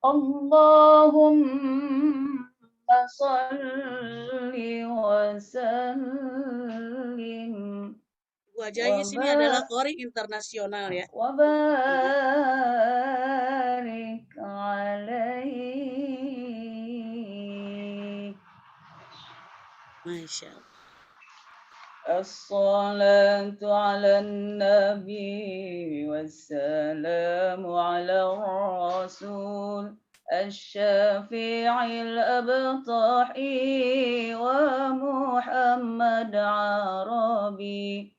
Allahumma salli wa sallim Wajahnya sini adalah qori internasional ya. wa barik alaihi. Masya Allah. الصلاة على النبي والسلام على الرسول الشافع الأبطحي ومحمد عربي.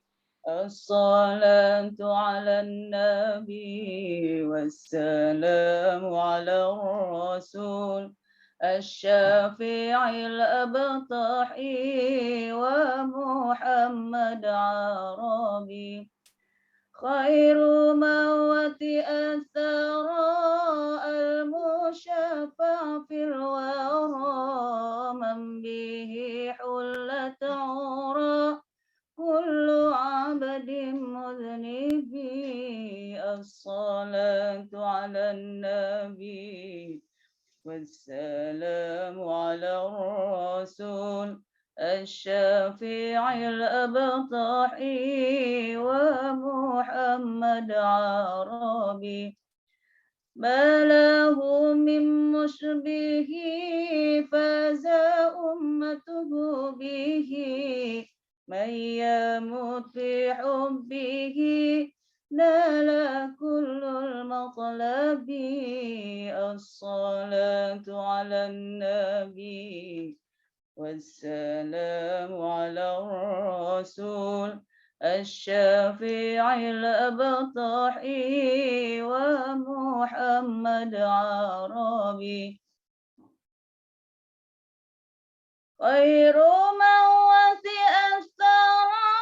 الصلاة على النبي والسلام على الرسول الشافع الأبطحي ومحمد عربي. خير موت أثرى المشفع في الورى من به حلت عرى كل عبد مذنب. الصلاة على النبي والسلام على الرسول الشافع الأبطحي ومحمد عربي. ما له من مشبه فاز أمته به من يموت في حبه نال كل المطلب. الصلاة على النبي والسلام على الرسول الشافع الأبطحي ومحمد عربي. خير من وثئ الثرى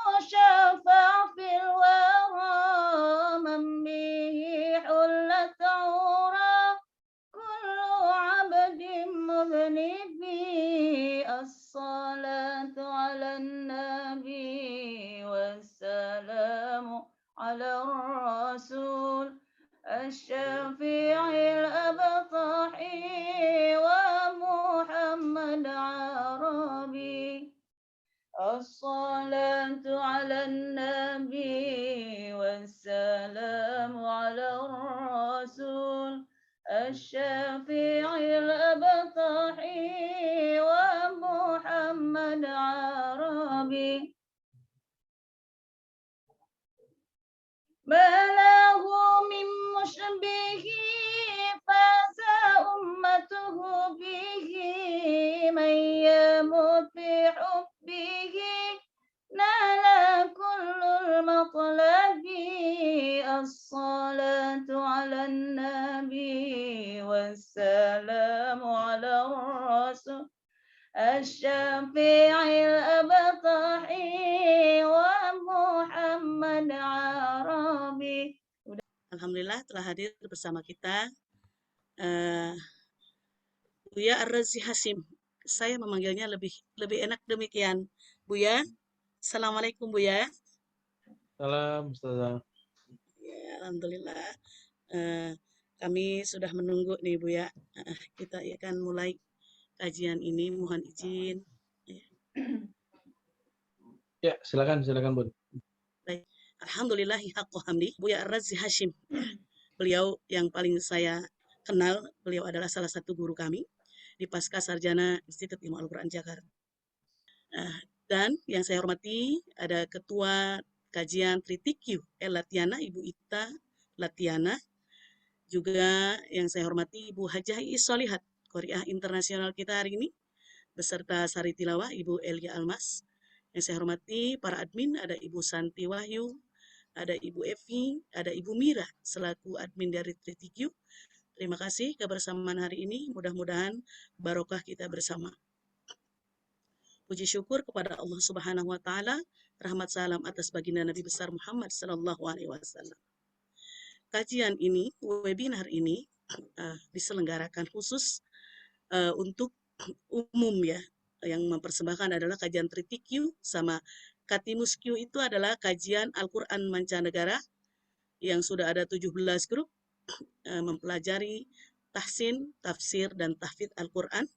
المشفع في الورى من به حلت عرى كل عبد مذنب. الصلاة على النبي والسلام على الرسول الشافع الأبطحي ومحمد عربي. الصلاة على النبي والسلام على الرسول الشافع الأبطحي ومحمد عربي. ما له من مشبه فاز أمته به من يموت بحبه نال كل المطلب. الصلاة على النبي والسلام على الرسول الشافع الأبطحي ومحمد عربي. Alhamdulillah telah hadir bersama kita Buya Ar-Razi Hashim. Saya memanggilnya lebih enak demikian. Buya, Assalamualaikum Buya. Salam, Ustazah. Ya, Alhamdulillah. Kami sudah menunggu nih Buya. Kita akan mulai kajian ini. Mohon izin. Ya, silakan Bun. Baik. Alhamdulillahi haqqo hamdi. Buya Ar-Razi Hashim. Beliau yang paling saya kenal, beliau adalah salah satu guru kami di Pasca Sarjana Institut Ilmu Al-Quran Jakarta. Dan yang saya hormati ada Ketua Kajian Tritikyu Latiana, Ibu Ita Latiana. Juga yang saya hormati Ibu Hajah Solihat, Qoriah Internasional kita hari ini, beserta Sari Tilawah Ibu Elia Almas. Yang saya hormati para admin, ada Ibu Santi Wahyu, ada Ibu Evi, ada Ibu Mira selaku admin dari Tritikyu. Terima kasih kebersamaan hari ini, mudah-mudahan barokah kita bersama. Puji syukur kepada Allah Subhanahu wa taala, rahmat salam atas baginda Nabi besar Muhammad sallallahu alaihi wasallam. Kajian ini, webinar ini diselenggarakan khusus untuk umum ya. Yang mempersembahkan adalah kajian Tritikyu sama Katimusq itu adalah kajian Al-Quran mancanegara yang sudah ada 17 grup mempelajari tahsin, tafsir, dan tahfidz Al-Quran.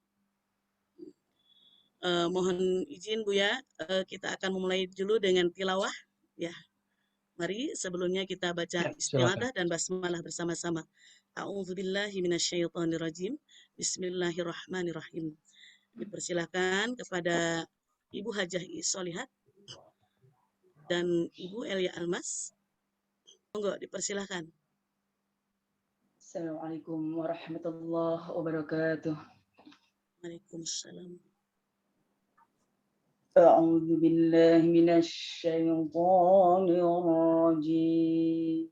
Mohon izin Buya, kita akan memulai dulu dengan tilawah. Ya, mari sebelumnya kita baca Ya, silakan. isti'adzah dan basmalah bersama-sama. A'udzubillahi minasyaitonirrajim. Bismillahirrahmanirrahim. Dipersilakan kepada Ibu Hajah Solihat dan Ibu Elia Almas. Monggo dipersilakan. Assalamualaikum warahmatullahi wabarakatuh. Waalaikumsalam. أعوذ بالله من الشيطان الرجيم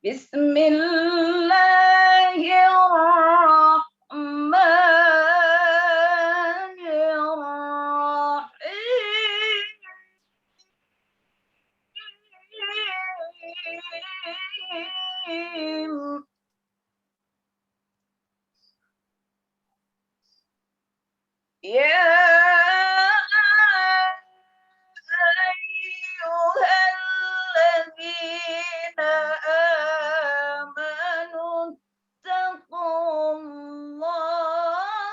بسم الله الرحمن الرحيم يا أيها الذين آمنوا اتقوا الله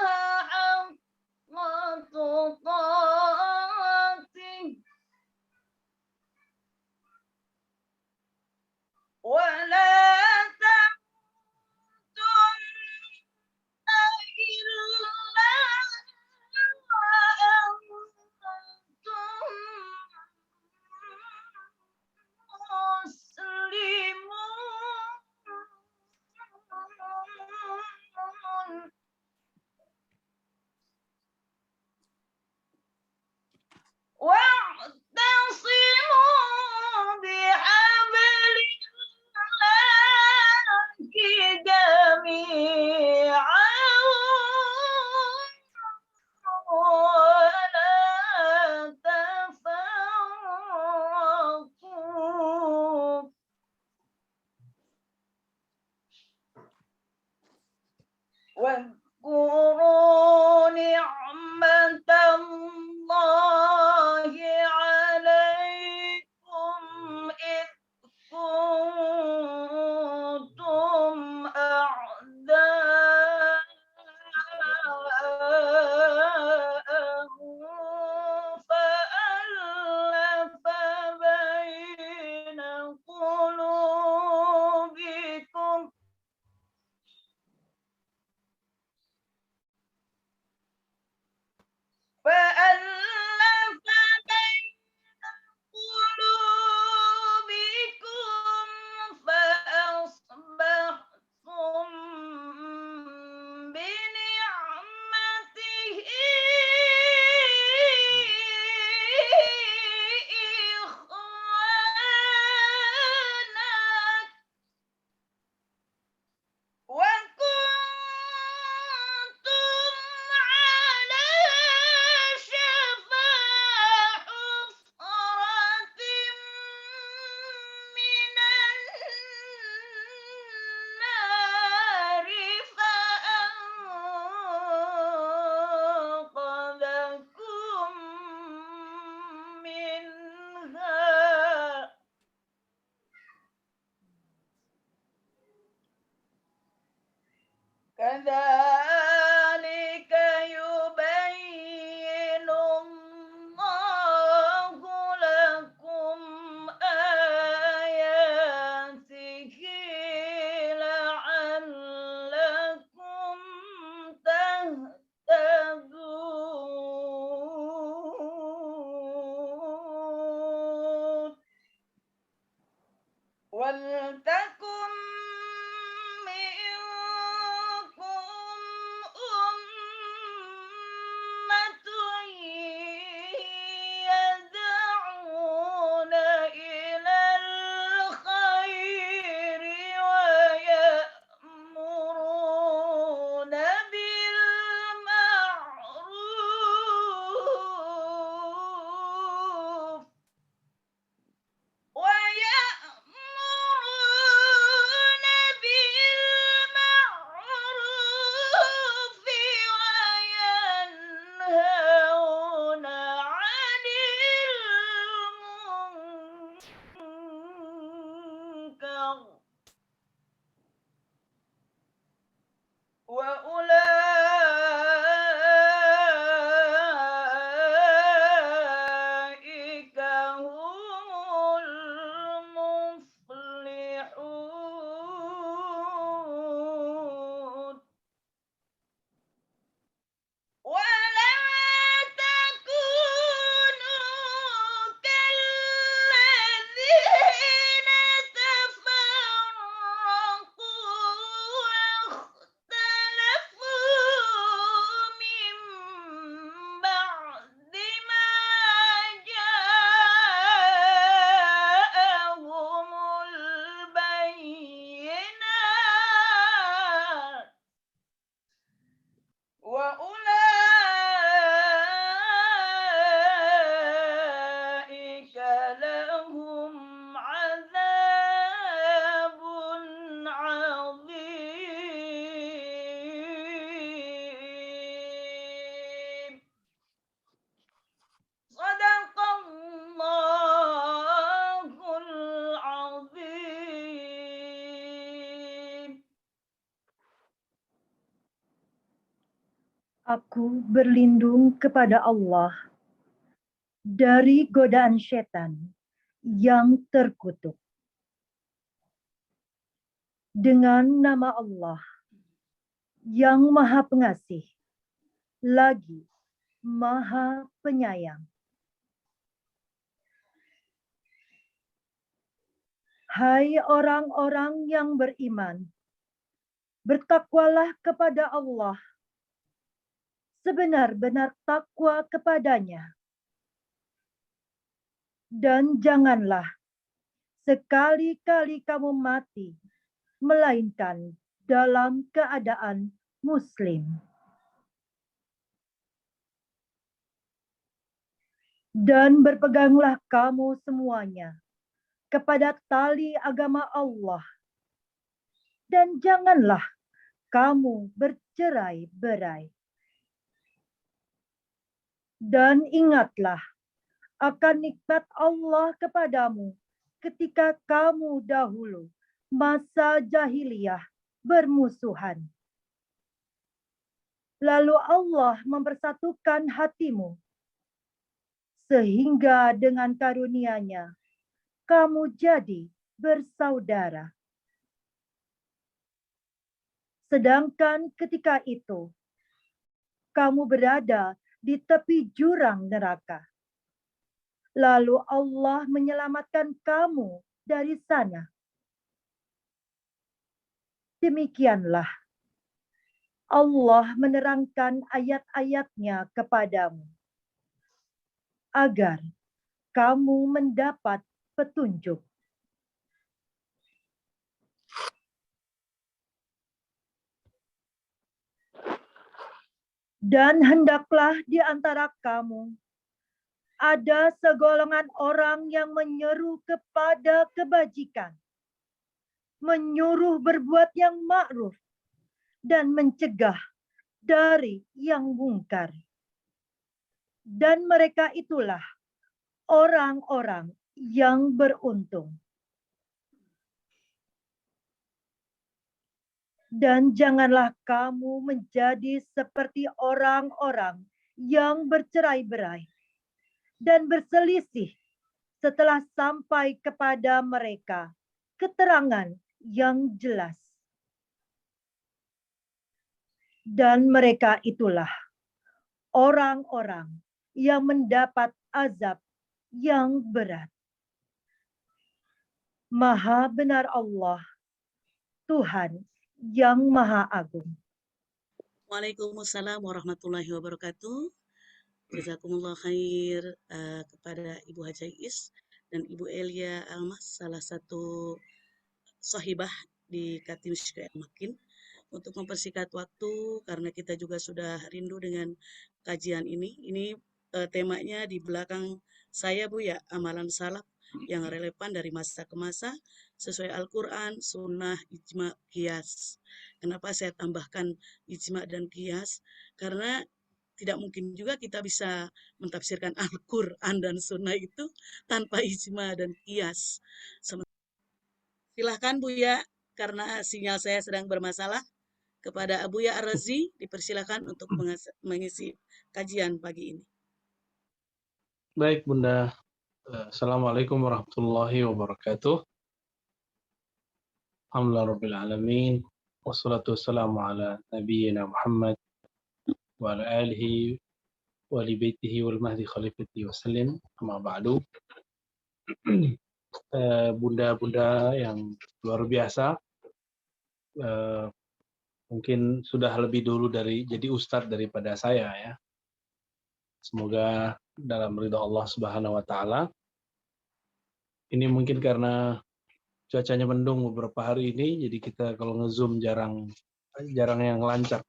حق تقاته ولا تموتن إلا وأنتم مسلمون واعتصموا بحبل الله جميعا ولا تفرقوا واذكروا نعمة الله عليكم إذ كنتم أعداء فألف بين قلوبكم فأصبحتم بنعمته إخوانا وكنتم على شفا حفرة من النار فأنقذكم منها كذلك يبين الله لكم آياته لعلكم تهتدون ولتكن منكم أمة يدعون إلى الخير ويأمرون بالمعروف Aku berlindung kepada Allah dari godaan setan yang terkutuk. Dengan nama Allah yang Maha Pengasih, lagi Maha Penyayang. Hai orang-orang yang beriman, bertakwalah kepada Allah sebenar-benar takwa kepadanya. Dan janganlah sekali-kali kamu mati, melainkan dalam keadaan Muslim. Dan berpeganglah kamu semuanya kepada tali agama Allah. Dan janganlah kamu bercerai-berai. Dan ingatlah akan nikmat Allah kepadamu ketika kamu dahulu masa jahiliyah bermusuhan. Lalu Allah mempersatukan hatimu, sehingga dengan karunia-Nya kamu jadi bersaudara. Sedangkan ketika itu kamu berada di tepi jurang neraka. Lalu Allah menyelamatkan kamu dari sana. Demikianlah Allah menerangkan ayat-ayat-Nya kepadamu, agar kamu mendapat petunjuk. Dan hendaklah di antara kamu ada segolongan orang yang menyeru kepada kebajikan, menyuruh berbuat yang ma'ruf, dan mencegah dari yang mungkar. Dan mereka itulah orang-orang yang beruntung. Dan janganlah kamu menjadi seperti orang-orang yang bercerai-berai dan berselisih setelah sampai kepada mereka keterangan yang jelas. Dan mereka itulah orang-orang yang mendapat azab yang berat. Maha benar Allah, Tuhan yang Maha Agung. Waalaikumsalam warahmatullahi wabarakatuh. Jazakumullah khair kepada Ibu Haja Is dan Ibu Elia Almas, salah satu sahibah di Katim Syekh Makin, untuk mempersingkat waktu karena kita juga sudah rindu dengan kajian ini. Ini temanya di belakang saya, Bu, ya, amalan salaf yang relevan dari masa ke masa sesuai Al-Quran, Sunnah, Ijma, Qiyas. Kenapa saya tambahkan Ijma dan Qiyas? Karena tidak mungkin juga kita bisa mentafsirkan Al-Quran dan Sunnah itu tanpa Ijma dan Qiyas. Silahkan, Bu, ya, karena sinyal saya sedang bermasalah. Kepada Abuya Ar-Razi dipersilakan untuk mengisi kajian pagi ini. Baik, Bunda. Assalamualaikum warahmatullahi wabarakatuh. Alhamdulillah Rabbil Alamin. Wassalatu wassalamu ala nabiyyina Muhammad wa ala alihi wa li baitihi wal mahdi khalifati wasallim. Amma ba'du. Bunda-bunda yang luar biasa, mungkin sudah lebih dulu jadi ustadz daripada saya, ya. Semoga dalam ridha Allah Subhanahu wa taala. Ini mungkin karena cuacanya mendung beberapa hari ini, jadi kita kalau nge-zoom jarang yang lancar.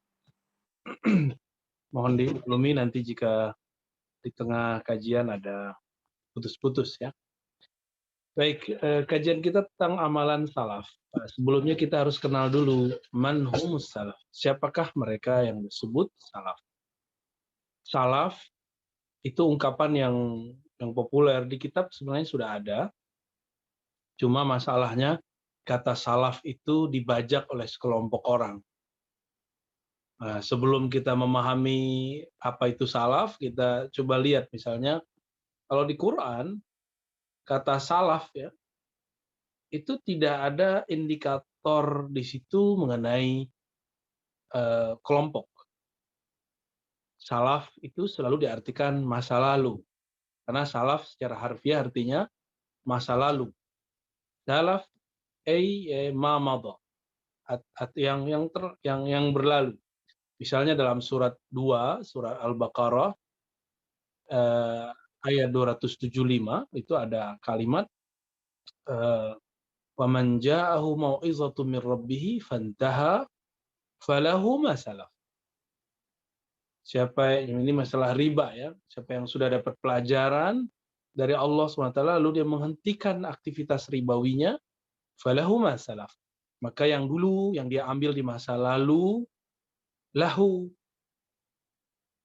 Mohon dimaklumi nanti jika di tengah kajian ada putus-putus, ya. Baik, kajian kita tentang amalan salaf. Sebelumnya kita harus kenal dulu man humus salaf. Siapakah mereka yang disebut salaf? Salaf itu ungkapan yang populer di kitab sebenarnya sudah ada. Cuma masalahnya kata salaf itu dibajak oleh sekelompok orang. Nah, sebelum kita memahami apa itu salaf, kita coba lihat misalnya kalau di Quran kata salaf ya itu tidak ada indikator di situ mengenai kelompok. Salaf itu selalu diartikan masa lalu. Karena salaf secara harfiah artinya masa lalu. Salaf ma madha. Yang berlalu. Misalnya dalam surat 2, surat Al-Baqarah ayat 275 itu ada kalimat wa man ja'ahu mau'izatun min rabbih fantaha falahu ma salaf. Siapa ini masalah riba ya, siapa yang sudah dapat pelajaran dari Allah SWT lalu dia menghentikan aktivitas ribawinya, falahu ma salaf. Maka yang dulu yang dia ambil di masa lalu lahu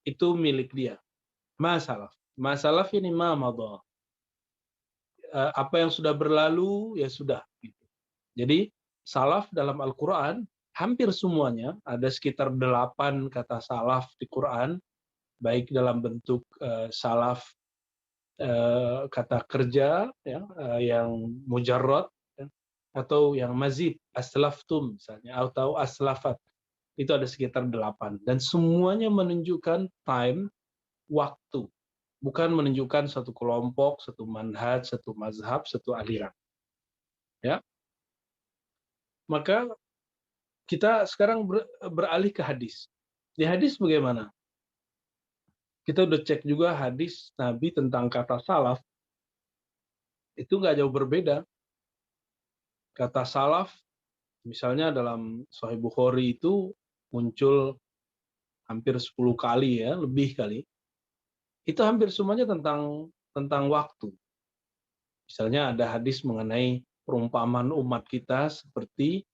itu milik dia. Ma salaf. Ma salaf ini ma madha. Apa yang sudah berlalu ya sudah gitu. Jadi salaf dalam Al-Qur'an hampir semuanya, ada sekitar 8 kata salaf di Quran, baik dalam bentuk salaf kata kerja ya, yang mujarrad ya, atau yang mazid, aslaftum misalnya, atau aslafat. Itu ada sekitar 8. Dan semuanya menunjukkan time, waktu. Bukan menunjukkan satu kelompok, satu manhaj, satu mazhab, satu aliran. Ya. Maka kita sekarang beralih ke hadis. Di hadis bagaimana? Kita udah cek juga hadis Nabi tentang kata salaf. Itu nggak jauh berbeda. Kata salaf, misalnya dalam Sahih Bukhari itu muncul hampir 10 kali ya, lebih kali. Itu hampir semuanya tentang waktu. Misalnya ada hadis mengenai perumpamaan umat kita seperti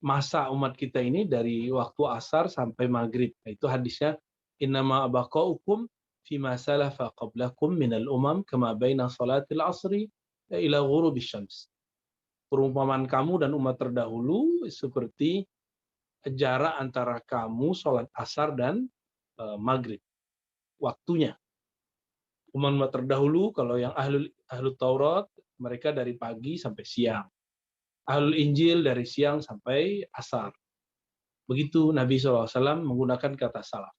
masa umat kita ini dari waktu asar sampai maghrib. Itu hadisnya innama abaqaukum fima salafa qablakum minal umam kama baina salatil asri ila ghurubis syams. Perumpamaan kamu dan umat terdahulu seperti jarak antara kamu salat asar dan maghrib. Waktunya. Umat terdahulu kalau yang ahlul Taurat mereka dari pagi sampai siang. Ahlul Injil dari siang sampai asar. Begitu Nabi SAW menggunakan kata salaf.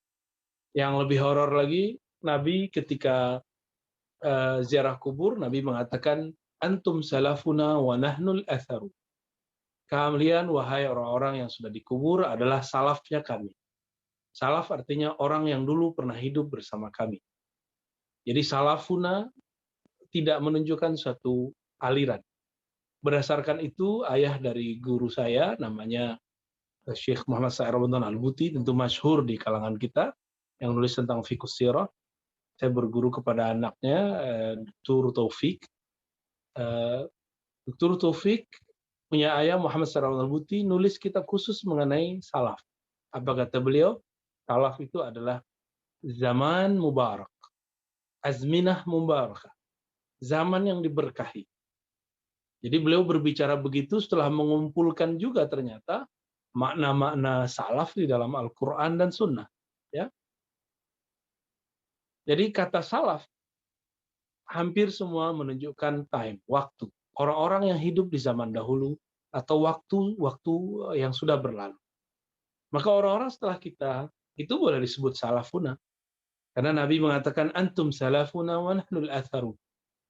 Yang lebih horor lagi, Nabi ketika ziarah kubur, Nabi mengatakan, Antum salafuna wa nahnul atharu. Kalian, wahai orang-orang yang sudah dikubur, adalah salafnya kami. Salaf artinya orang yang dulu pernah hidup bersama kami. Jadi salafuna tidak menunjukkan suatu aliran. Berdasarkan itu, ayah dari guru saya, namanya Syekh Muhammad Sa'ir Ramadan Al-Buti, tentu masyhur di kalangan kita, yang nulis tentang fiqhus sirah. Saya berguru kepada anaknya, Dr. Taufik. Dr. Taufik punya ayah Muhammad Sa'ir Ramadan Al-Buti, nulis kitab khusus mengenai salaf. Apa kata beliau? Salaf itu adalah zaman mubarak, azminah mubarakah, zaman yang diberkahi. Jadi beliau berbicara begitu setelah mengumpulkan juga ternyata makna-makna salaf di dalam Al-Quran dan Sunnah. Ya. Jadi kata salaf hampir semua menunjukkan time, waktu. Orang-orang yang hidup di zaman dahulu atau waktu yang sudah berlalu. Maka orang-orang setelah kita itu boleh disebut salafuna. Karena Nabi mengatakan antum salafuna wa nahnul atharu.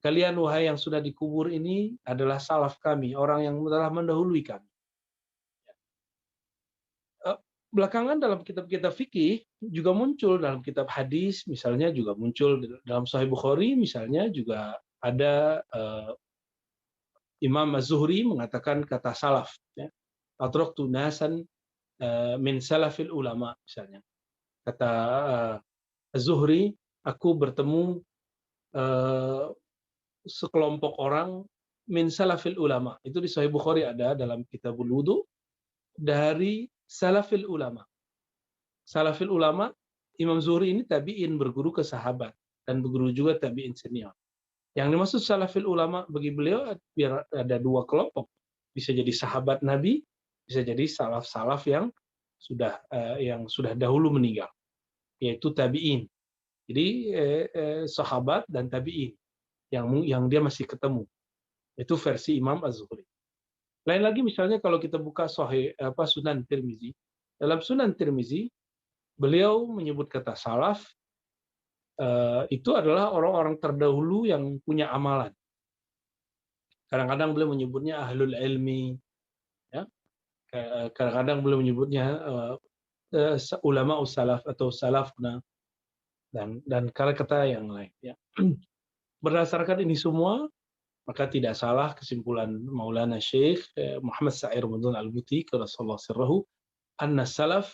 Kalian wahai yang sudah dikubur ini adalah salaf kami, orang yang telah mendahului kami. Belakangan dalam kitab-kitab fikih juga muncul, dalam kitab hadis misalnya juga muncul, dalam Sahih Bukhari misalnya juga ada Imam Az-Zuhri mengatakan kata salaf. Atraktu nasan min salafil ulama misalnya. Kata Az-Zuhri, aku bertemu sekelompok orang min salafil ulama. Itu di Sahih Bukhari ada dalam Kitabul Wudu dari salafil ulama. Salafil ulama, Imam Zuhri ini tabi'in, berguru ke sahabat dan berguru juga tabi'in senior. Yang dimaksud salafil ulama bagi beliau biar ada dua kelompok. Bisa jadi sahabat Nabi, bisa jadi salaf-salaf yang yang sudah dahulu meninggal, yaitu tabi'in. Jadi sahabat dan tabi'in yang dia masih ketemu. Itu versi Imam Az-Zuhri. Lain lagi misalnya kalau kita buka Sunan Tirmizi. Dalam Sunan Tirmizi, beliau menyebut kata salaf itu adalah orang-orang terdahulu yang punya amalan. Kadang-kadang beliau menyebutnya ahlul ilmi, ya. Kadang-kadang beliau menyebutnya ulama salaf atau salafna dan kata-kata yang lain. Ya. Berdasarkan ini semua, maka tidak salah kesimpulan Maulana Syekh Muhammad Sa'ir Ramadan Al-Buti Qaddasallahu sirrahu, anna salaf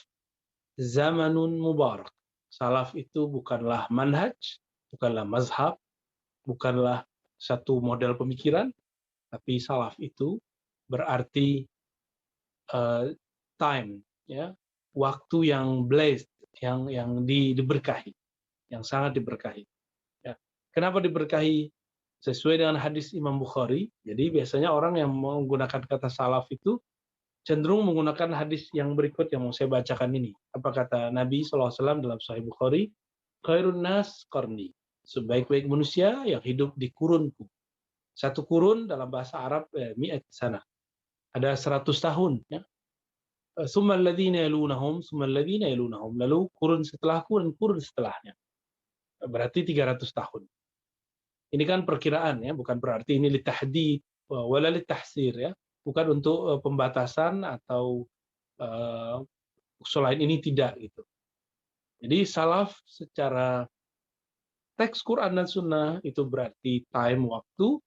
zamanun mubarak. Salaf itu bukanlah manhaj, bukanlah mazhab, bukanlah satu model pemikiran, tapi salaf itu berarti time, ya, waktu yang blessed, yang diberkahi, yang sangat diberkahi. Ya. Kenapa diberkahi? Sesuai dengan hadis Imam Bukhari. Jadi biasanya orang yang menggunakan kata salaf itu cenderung menggunakan hadis yang berikut yang mau saya bacakan ini. Apa kata Nabi SAW dalam Sahih Bukhari? Khairun nas qarni. Sebaik-baik manusia yang hidup di kurunku. Satu kurun dalam bahasa Arab mi'at sana. Ada 100 tahun. Ya. Summal ladzina yalunahum, summal ladzina yalunahum. Lalu kurun setelahku dan kurun setelahnya. Berarti 300 tahun. Ini kan perkiraan, ya, bukan berarti ini litahdid wala litahsir, ya. Bukan untuk pembatasan atau selain ini tidak gitu. Jadi salaf secara teks Quran dan Sunnah itu berarti time, waktu.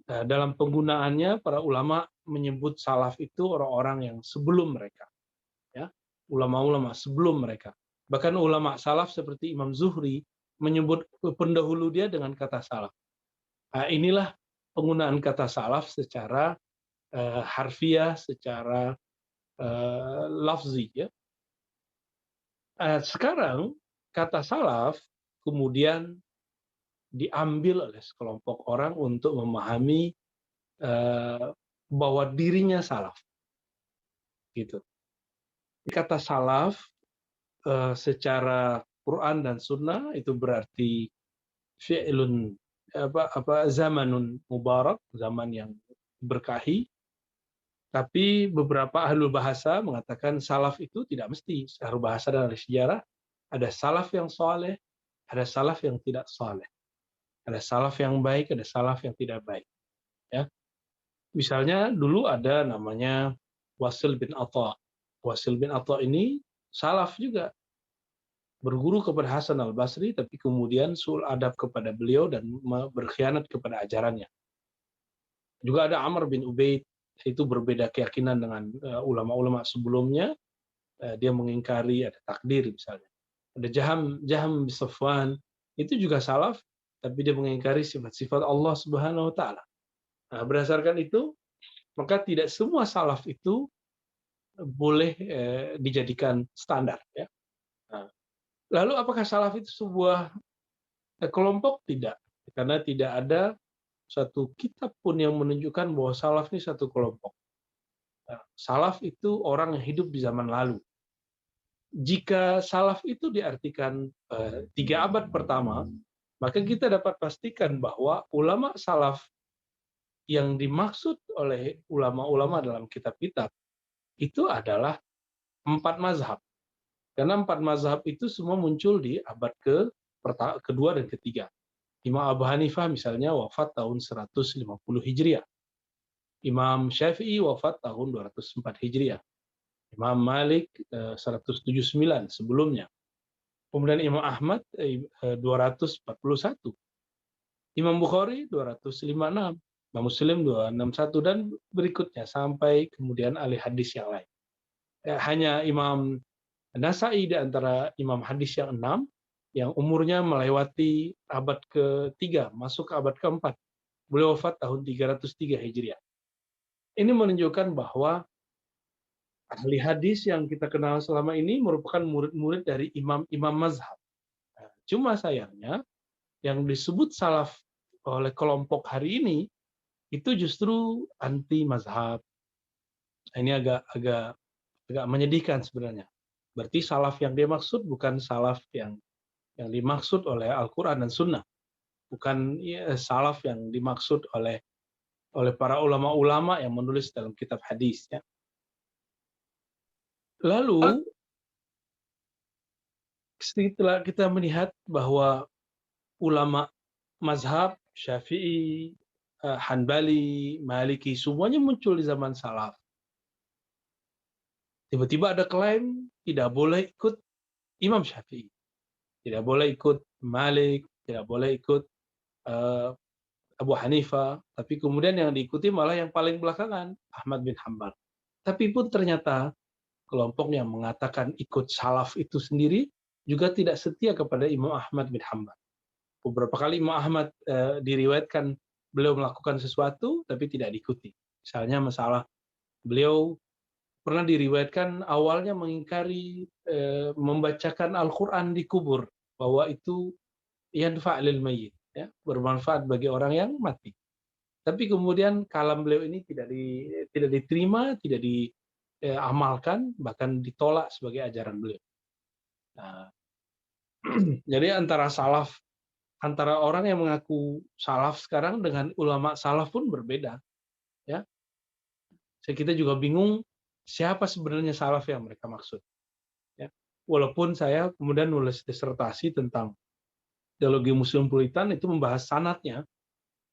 Dalam penggunaannya para ulama menyebut salaf itu orang-orang yang sebelum mereka, ya, ulama-ulama sebelum mereka. Bahkan ulama salaf seperti Imam Zuhri menyebut pendahulu dia dengan kata salaf. Nah, inilah penggunaan kata salaf secara harfiah, secara lafzi. Ya. Sekarang kata salaf kemudian diambil oleh sekelompok orang untuk memahami bahwa dirinya salaf. Gitu. Kata salaf secara Quran dan Sunnah itu berarti fi'lun zamanun mubarak, zaman yang berkahi. Tapi beberapa ahli bahasa mengatakan salaf itu tidak mesti. Ahli bahasa dan ahli sejarah ada salaf yang saleh, ada salaf yang tidak saleh. Ada salaf yang baik, ada salaf yang tidak baik. Ya. Misalnya dulu ada namanya Wasil bin Atha. Wasil bin Atha ini salaf juga. Berguru kepada Hasan al-Basri, tapi kemudian su'ul adab kepada beliau dan berkhianat kepada ajarannya. Juga ada Amr bin Ubaid, itu berbeda keyakinan dengan ulama-ulama sebelumnya. Dia mengingkari ada takdir misalnya. Ada Jaham bin Safwan, itu juga salaf, tapi dia mengingkari sifat-sifat Allah Subhanahu wa taala. Nah, berdasarkan itu, maka tidak semua salaf itu boleh dijadikan standar, ya. Nah, lalu apakah salaf itu sebuah kelompok? Tidak, karena tidak ada satu kitab pun yang menunjukkan bahwa salaf ini satu kelompok. Nah, salaf itu orang yang hidup di zaman lalu. Jika salaf itu diartikan 3 abad pertama, maka kita dapat pastikan bahwa ulama salaf yang dimaksud oleh ulama-ulama dalam kitab-kitab itu adalah 4 mazhab. Karena 4 mazhab itu semua muncul di abad kedua dan ketiga. Imam Abu Hanifah misalnya wafat tahun 150 Hijriah. Imam Syafi'i wafat tahun 204 Hijriah. Imam Malik 179 sebelumnya. Kemudian Imam Ahmad 241. Imam Bukhari 256. Imam Muslim 261 dan berikutnya sampai kemudian ahli hadis yang lain. Hanya Imam Nasai di antara imam hadis yang 6 yang umurnya melewati abad ke-3, masuk ke abad ke-4. Beliau wafat tahun 303 Hijriah. Ini menunjukkan bahwa ahli hadis yang kita kenal selama ini merupakan murid-murid dari imam-imam mazhab. Cuma sayangnya yang disebut salaf oleh kelompok hari ini itu justru anti mazhab. Ini agak menyedihkan sebenarnya. Berarti salaf yang dia maksud bukan salaf yang dimaksud oleh Al-Quran dan Sunnah, bukan salaf yang dimaksud oleh para ulama-ulama yang menulis dalam kitab hadis. Ya. Lalu setelah kita melihat bahwa ulama mazhab Syafi'i, Hanbali, Maliki, semuanya muncul di zaman salaf. Tiba-tiba ada klaim tidak boleh ikut Imam Syafi'i, tidak boleh ikut Malik, tidak boleh ikut Abu Hanifah, tapi kemudian yang diikuti malah yang paling belakangan, Ahmad bin Hanbal. Tapi pun ternyata kelompok yang mengatakan ikut salaf itu sendiri juga tidak setia kepada Imam Ahmad bin Hanbal. Beberapa kali Imam Ahmad diriwayatkan beliau melakukan sesuatu tapi tidak diikuti. Misalnya masalah beliau pernah diriwayatkan awalnya mengingkari membacakan Al-Quran di kubur, bahwa itu yanfa' lil mayyit, ya, bermanfaat bagi orang yang mati. Tapi kemudian kalam beliau ini tidak diterima, tidak diamalkan, bahkan ditolak sebagai ajaran beliau. Nah, jadi antara orang yang mengaku salaf sekarang dengan ulama salaf pun berbeda. Ya, kita juga bingung siapa sebenarnya salaf yang mereka maksud. Ya. Walaupun saya kemudian nulis disertasi tentang teologi Muslim Puritan, itu membahas sanadnya,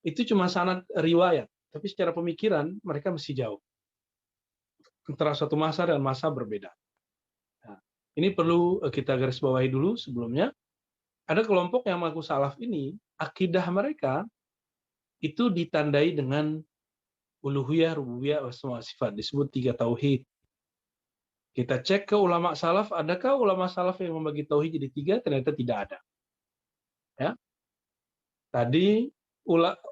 itu cuma sanad riwayat, tapi secara pemikiran mereka masih jauh. Antara suatu masa dan masa berbeda. Nah, ini perlu kita garis bawahi dulu sebelumnya. Ada kelompok yang mengaku salaf ini, akidah mereka itu ditandai dengan uluhiyah, rububiyah, asma wa sifat, disebut 3 tauhid. Kita cek ke ulama salaf, adakah ulama salaf yang membagi tauhid jadi 3? Ternyata tidak ada. Ya. Tadi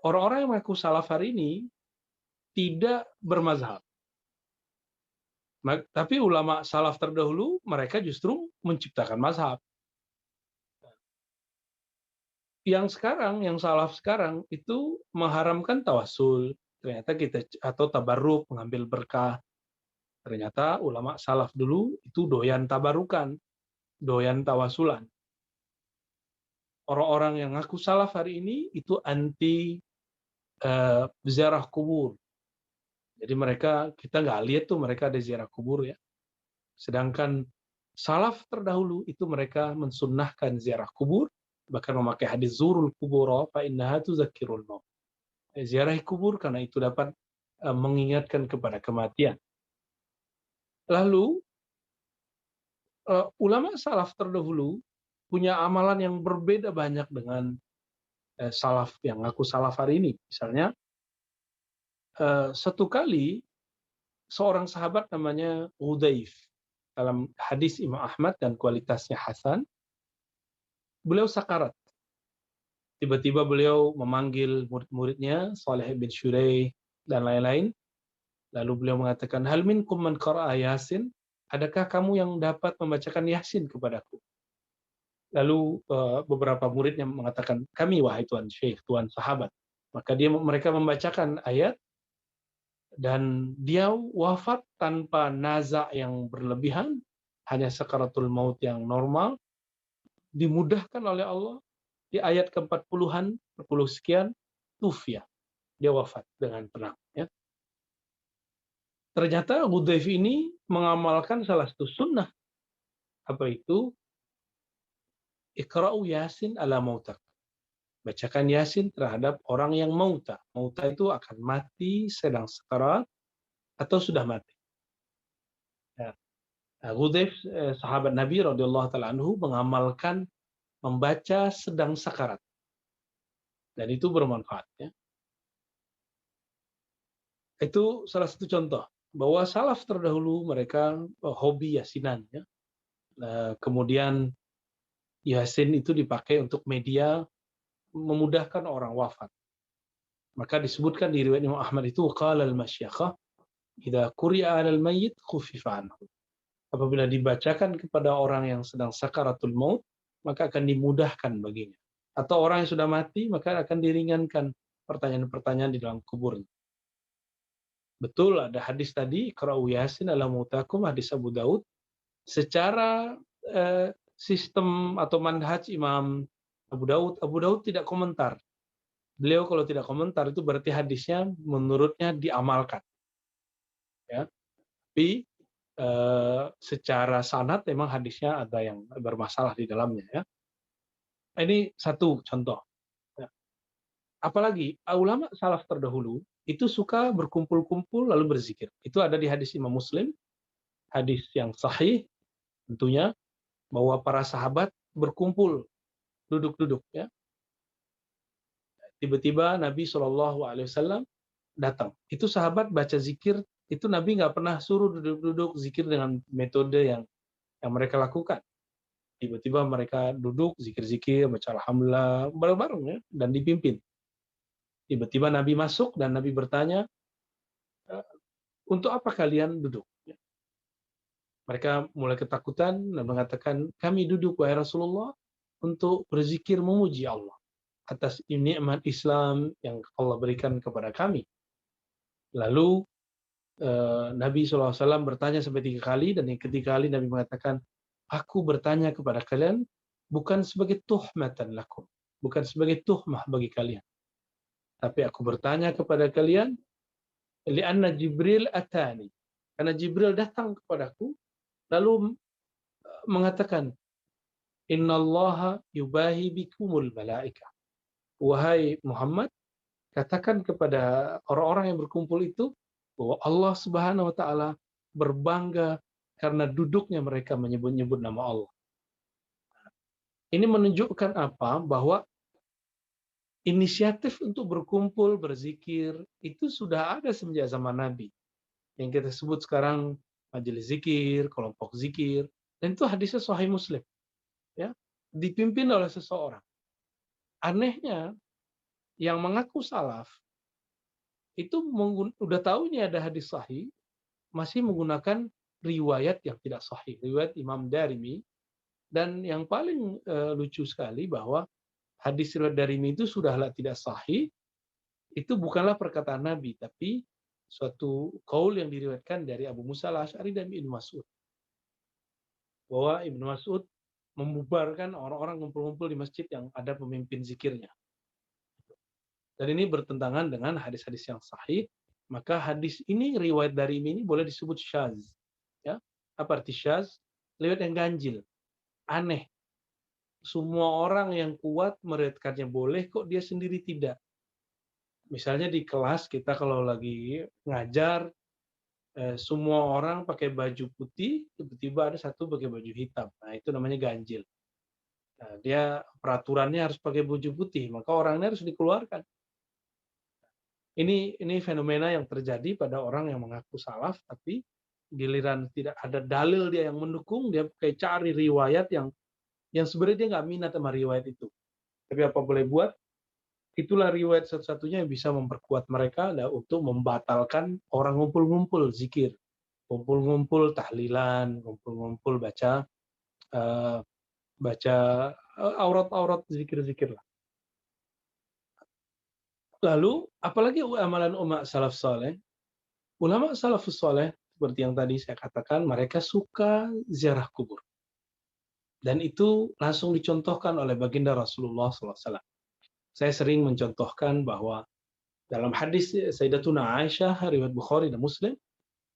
orang-orang yang mengaku salaf hari ini tidak bermazhab. Tapi ulama salaf terdahulu mereka justru menciptakan mazhab. Yang sekarang, yang salaf sekarang itu mengharamkan tawassul, ternyata kita, atau tabarruk, mengambil berkah. Ternyata ulama salaf dulu itu doyan tabarukan, doyan tawasulan. Orang-orang yang ngaku salaf hari ini itu anti ziarah kubur. Jadi mereka, kita nggak lihat tuh mereka ada ziarah kubur ya. Sedangkan salaf terdahulu itu mereka mensunnahkan ziarah kubur, bahkan memakai hadis zurul kubur fa innaha tuzakkirul maut. Ziarah kubur karena itu dapat mengingatkan kepada kematian. Lalu ulama salaf terdahulu punya amalan yang berbeda banyak dengan salaf yang ngaku salaf hari ini. Misalnya satu kali seorang sahabat namanya Hudzaif, dalam hadis Imam Ahmad dan kualitasnya hasan, beliau sakarat. Tiba-tiba beliau memanggil murid-muridnya, Saleh bin Syuraih dan lain-lain. Lalu beliau mengatakan, hal minkum man qara'a Yasin? Adakah kamu yang dapat membacakan Yasin kepadaku? Lalu beberapa muridnya mengatakan, kami wahai Tuan Syekh, Tuan sahabat. Maka mereka membacakan ayat, dan dia wafat tanpa naza yang berlebihan, hanya sakaratul maut yang normal, dimudahkan oleh Allah. Di ayat ke-40-an, 40 sekian, tufya. Dia wafat dengan tenang. Ya. Ternyata Hudzaif ini mengamalkan salah satu sunnah. Apa itu? Iqra'u Yasin ala mautak. Bacakan Yasin terhadap orang yang mauta. Mauta itu akan mati, sedang sekarat, atau sudah mati. Ya. Hudzaif, sahabat Nabi radhiyallahu ta'ala anhu, mengamalkan membaca sedang sakarat. Dan itu bermanfaat. Ya. Itu salah satu contoh bahwa salaf terdahulu mereka hobi yasinan. Ya. Kemudian Yasin itu dipakai untuk media memudahkan orang wafat. Maka disebutkan di riwayat Imam Ahmad itu qala al-masyakhah idza quri'a 'alal mayyit khuffifa anhu. Apabila dibacakan kepada orang yang sedang sakaratul maut, maka akan dimudahkan baginya. Atau orang yang sudah mati, maka akan diringankan pertanyaan-pertanyaan di dalam kubur. Betul ada hadis tadi, Iqra'u Yasin ala mautakum, hadis Abu Daud. Secara sistem atau manhaj Imam Abu Daud tidak komentar. Beliau kalau tidak komentar itu berarti hadisnya menurutnya diamalkan. Ya. Tapi secara sanad memang hadisnya ada yang bermasalah di dalamnya. Ya. Ini satu contoh. Ya. Apalagi ulama salaf terdahulu itu suka berkumpul-kumpul lalu berzikir. Itu ada di hadis Imam Muslim, hadis yang sahih tentunya, bahwa para sahabat berkumpul duduk-duduk. Ya. Tiba-tiba Nabi SAW datang. Itu sahabat baca zikir, itu Nabi nggak pernah suruh duduk-duduk zikir dengan metode yang mereka lakukan. Tiba-tiba mereka duduk zikir-zikir, baca alhamdulillah bareng-bareng ya, dan dipimpin. Tiba-tiba Nabi masuk dan Nabi bertanya, untuk apa kalian duduk? Mereka mulai ketakutan dan mengatakan, kami duduk wahai Rasulullah untuk berzikir memuji Allah atas nikmat Islam yang Allah berikan kepada kami. Lalu Nabi SAW bertanya sampai 3 kali, dan yang ketiga kali Nabi mengatakan, aku bertanya kepada kalian bukan sebagai tuhmatan lakum, bukan sebagai tuhmah bagi kalian, tapi aku bertanya kepada kalian li'anna Jibril atani, karena Jibril datang kepadaku lalu mengatakan, innallaha yubahi bikumul malaika, wahai Muhammad, katakan kepada orang-orang yang berkumpul itu bahwa Allah Subhanahu wa taala berbangga karena duduknya mereka menyebut-nyebut nama Allah. Ini menunjukkan apa? Bahwa inisiatif untuk berkumpul, berzikir, itu sudah ada semenjak zaman Nabi. Yang kita sebut sekarang majelis zikir, kelompok zikir, dan itu hadisnya Sahih Muslim. Ya, dipimpin oleh seseorang. Anehnya, yang mengaku salaf, itu udah tahu ini ada hadis sahih, masih menggunakan riwayat yang tidak sahih, riwayat Imam Darimi. Dan yang paling lucu sekali bahwa hadis riwayat Darimi itu sudahlah tidak sahih, itu bukanlah perkataan Nabi, tapi suatu qaul yang diriwayatkan dari Abu Musa al-Asy'ari dan Ibnu Mas'ud. Bahwa Ibnu Mas'ud membubarkan orang-orang ngumpul-ngumpul di masjid yang ada pemimpin zikirnya. Dan ini bertentangan dengan hadis-hadis yang sahih, maka hadis ini, riwayat dari ini boleh disebut syaz. Ya, apa arti syaz? Riwayat yang ganjil, aneh. Semua orang yang kuat meriwayatkannya boleh, kok dia sendiri tidak. Misalnya di kelas kita kalau lagi ngajar, semua orang pakai baju putih, tiba-tiba ada satu pakai baju hitam. Nah, itu namanya ganjil. Nah, dia peraturannya harus pakai baju putih, maka orangnya harus dikeluarkan. Ini fenomena yang terjadi pada orang yang mengaku salaf, tapi giliran tidak ada dalil dia yang mendukung, dia kayak cari riwayat yang sebenarnya dia nggak minat sama riwayat itu. Tapi apa boleh buat? Itulah riwayat satu-satunya yang bisa memperkuat mereka untuk membatalkan orang ngumpul-ngumpul zikir, ngumpul-ngumpul tahlilan, ngumpul-ngumpul baca aurat-aurat zikir-zikir lah. Lalu, apalagi amalan umat salaf saleh? Ulama salafus saleh, seperti yang tadi saya katakan, mereka suka ziarah kubur. Dan itu langsung dicontohkan oleh baginda Rasulullah SAW. Saya sering mencontohkan bahwa dalam hadis Sayyidatuna Aisyah, riwayat Bukhari dan Muslim,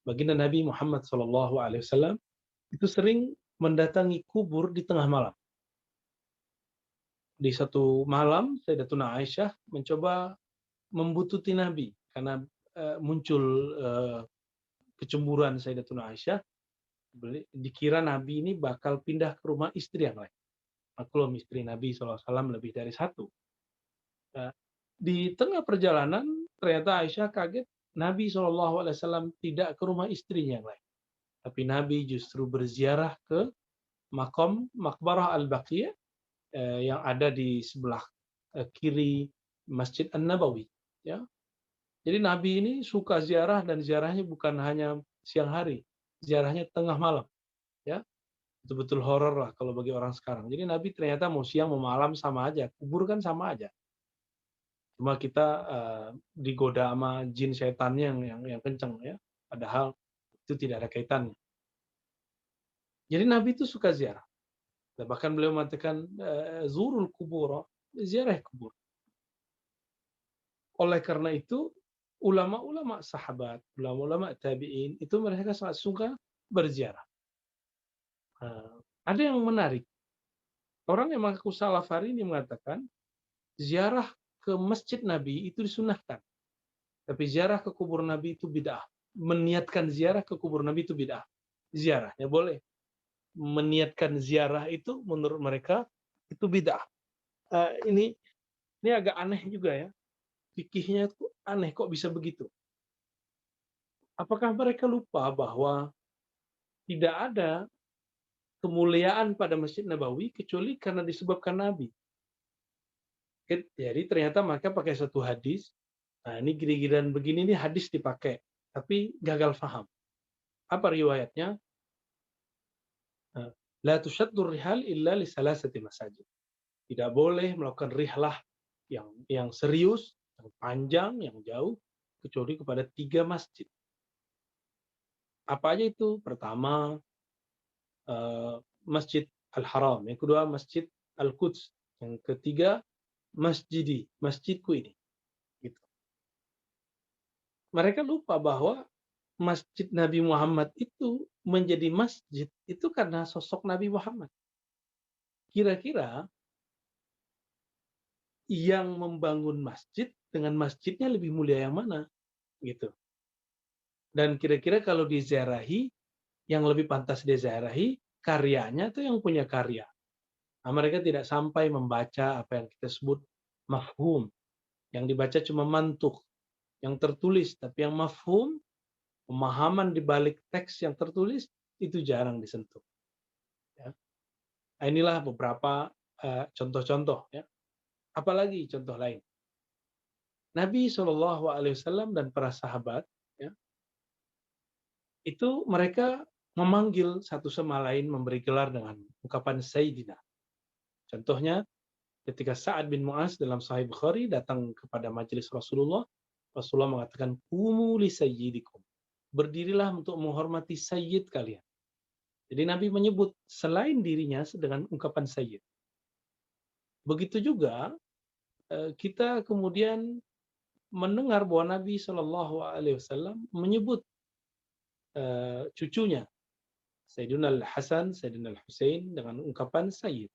baginda Nabi Muhammad SAW itu sering mendatangi kubur di tengah malam. Di satu malam, Sayyidatuna Aisyah mencoba membututi Nabi karena muncul kecemburuan Sayyidatuna Aisyah. Dikira Nabi ini bakal pindah ke rumah istri yang lain. Maklum istri Nabi SAW lebih dari satu. Nah, di tengah perjalanan ternyata Aisyah kaget Nabi SAW tidak ke rumah istrinya yang lain. Tapi Nabi justru berziarah ke Maqbarah Al-Baqiyah yang ada di sebelah kiri Masjid An-Nabawi. Ya. Jadi Nabi ini suka ziarah, dan ziarahnya bukan hanya siang hari, ziarahnya tengah malam. Ya. Betul-betul horor lah kalau bagi orang sekarang. Jadi Nabi ternyata mau siang mau malam sama aja, kubur kan sama aja. Cuma kita digoda sama jin setannya yang kenceng ya. Padahal itu tidak ada kaitannya. Jadi Nabi itu suka ziarah. Bahkan beliau mengatakan zurul kubur, ziarah kubur. Oleh karena itu ulama-ulama sahabat, ulama-ulama tabi'in itu mereka sangat suka berziarah. Ada yang menarik. Orang yang mengaku salaf hari ini mengatakan ziarah ke masjid Nabi itu disunahkan. Tapi ziarah ke kubur Nabi itu bid'ah. Meniatkan ziarah ke kubur Nabi itu bid'ah. Ziarahnya boleh. Meniatkan ziarah itu menurut mereka itu bid'ah. Ini agak aneh juga ya. Fikihnya itu aneh, kok bisa begitu? Apakah mereka lupa bahwa tidak ada kemuliaan pada Masjid Nabawi kecuali karena disebabkan Nabi? Jadi ternyata mereka pakai satu hadis. Nah, ini gini-ginian begini nih hadis dipakai, tapi gagal faham. Apa riwayatnya? La tushaddur rihal illa li salasati masajid. Tidak boleh melakukan rihlah yang serius, yang panjang, yang jauh, kecuali kepada 3 masjid. Apa aja itu? Pertama, Masjid Al-Haram. Yang kedua, Masjid Al-Quds. Yang ketiga, masjidku ini. Gitu. Mereka lupa bahwa Masjid Nabi Muhammad itu menjadi masjid itu karena sosok Nabi Muhammad. Kira-kira yang membangun masjid dengan masjidnya lebih mulia yang mana? Gitu. Dan kira-kira kalau diziarahi, yang lebih pantas diziarahi, karyanya itu yang punya karya. Nah, mereka tidak sampai membaca apa yang kita sebut mafhum. Yang dibaca cuma mantuk, yang tertulis. Tapi yang mafhum, pemahaman di balik teks yang tertulis, itu jarang disentuh. Ya. Nah, inilah beberapa contoh-contoh. Ya. Apalagi contoh lain. Nabi SAW dan para sahabat, ya, itu mereka memanggil satu sama lain, memberi gelar dengan ungkapan Sayyidina. Contohnya, ketika Sa'ad bin Mu'az dalam Sahih Bukhari datang kepada majelis Rasulullah, Rasulullah mengatakan, "Qumu li sayyidikum." Berdirilah untuk menghormati sayyid kalian. Jadi Nabi menyebut selain dirinya dengan ungkapan sayyid. Begitu juga kita kemudian mendengar bahwa Nabi SAW menyebut cucunya Sayyidina Al-Hasan, Sayyidina Al-Husain dengan ungkapan sayyid.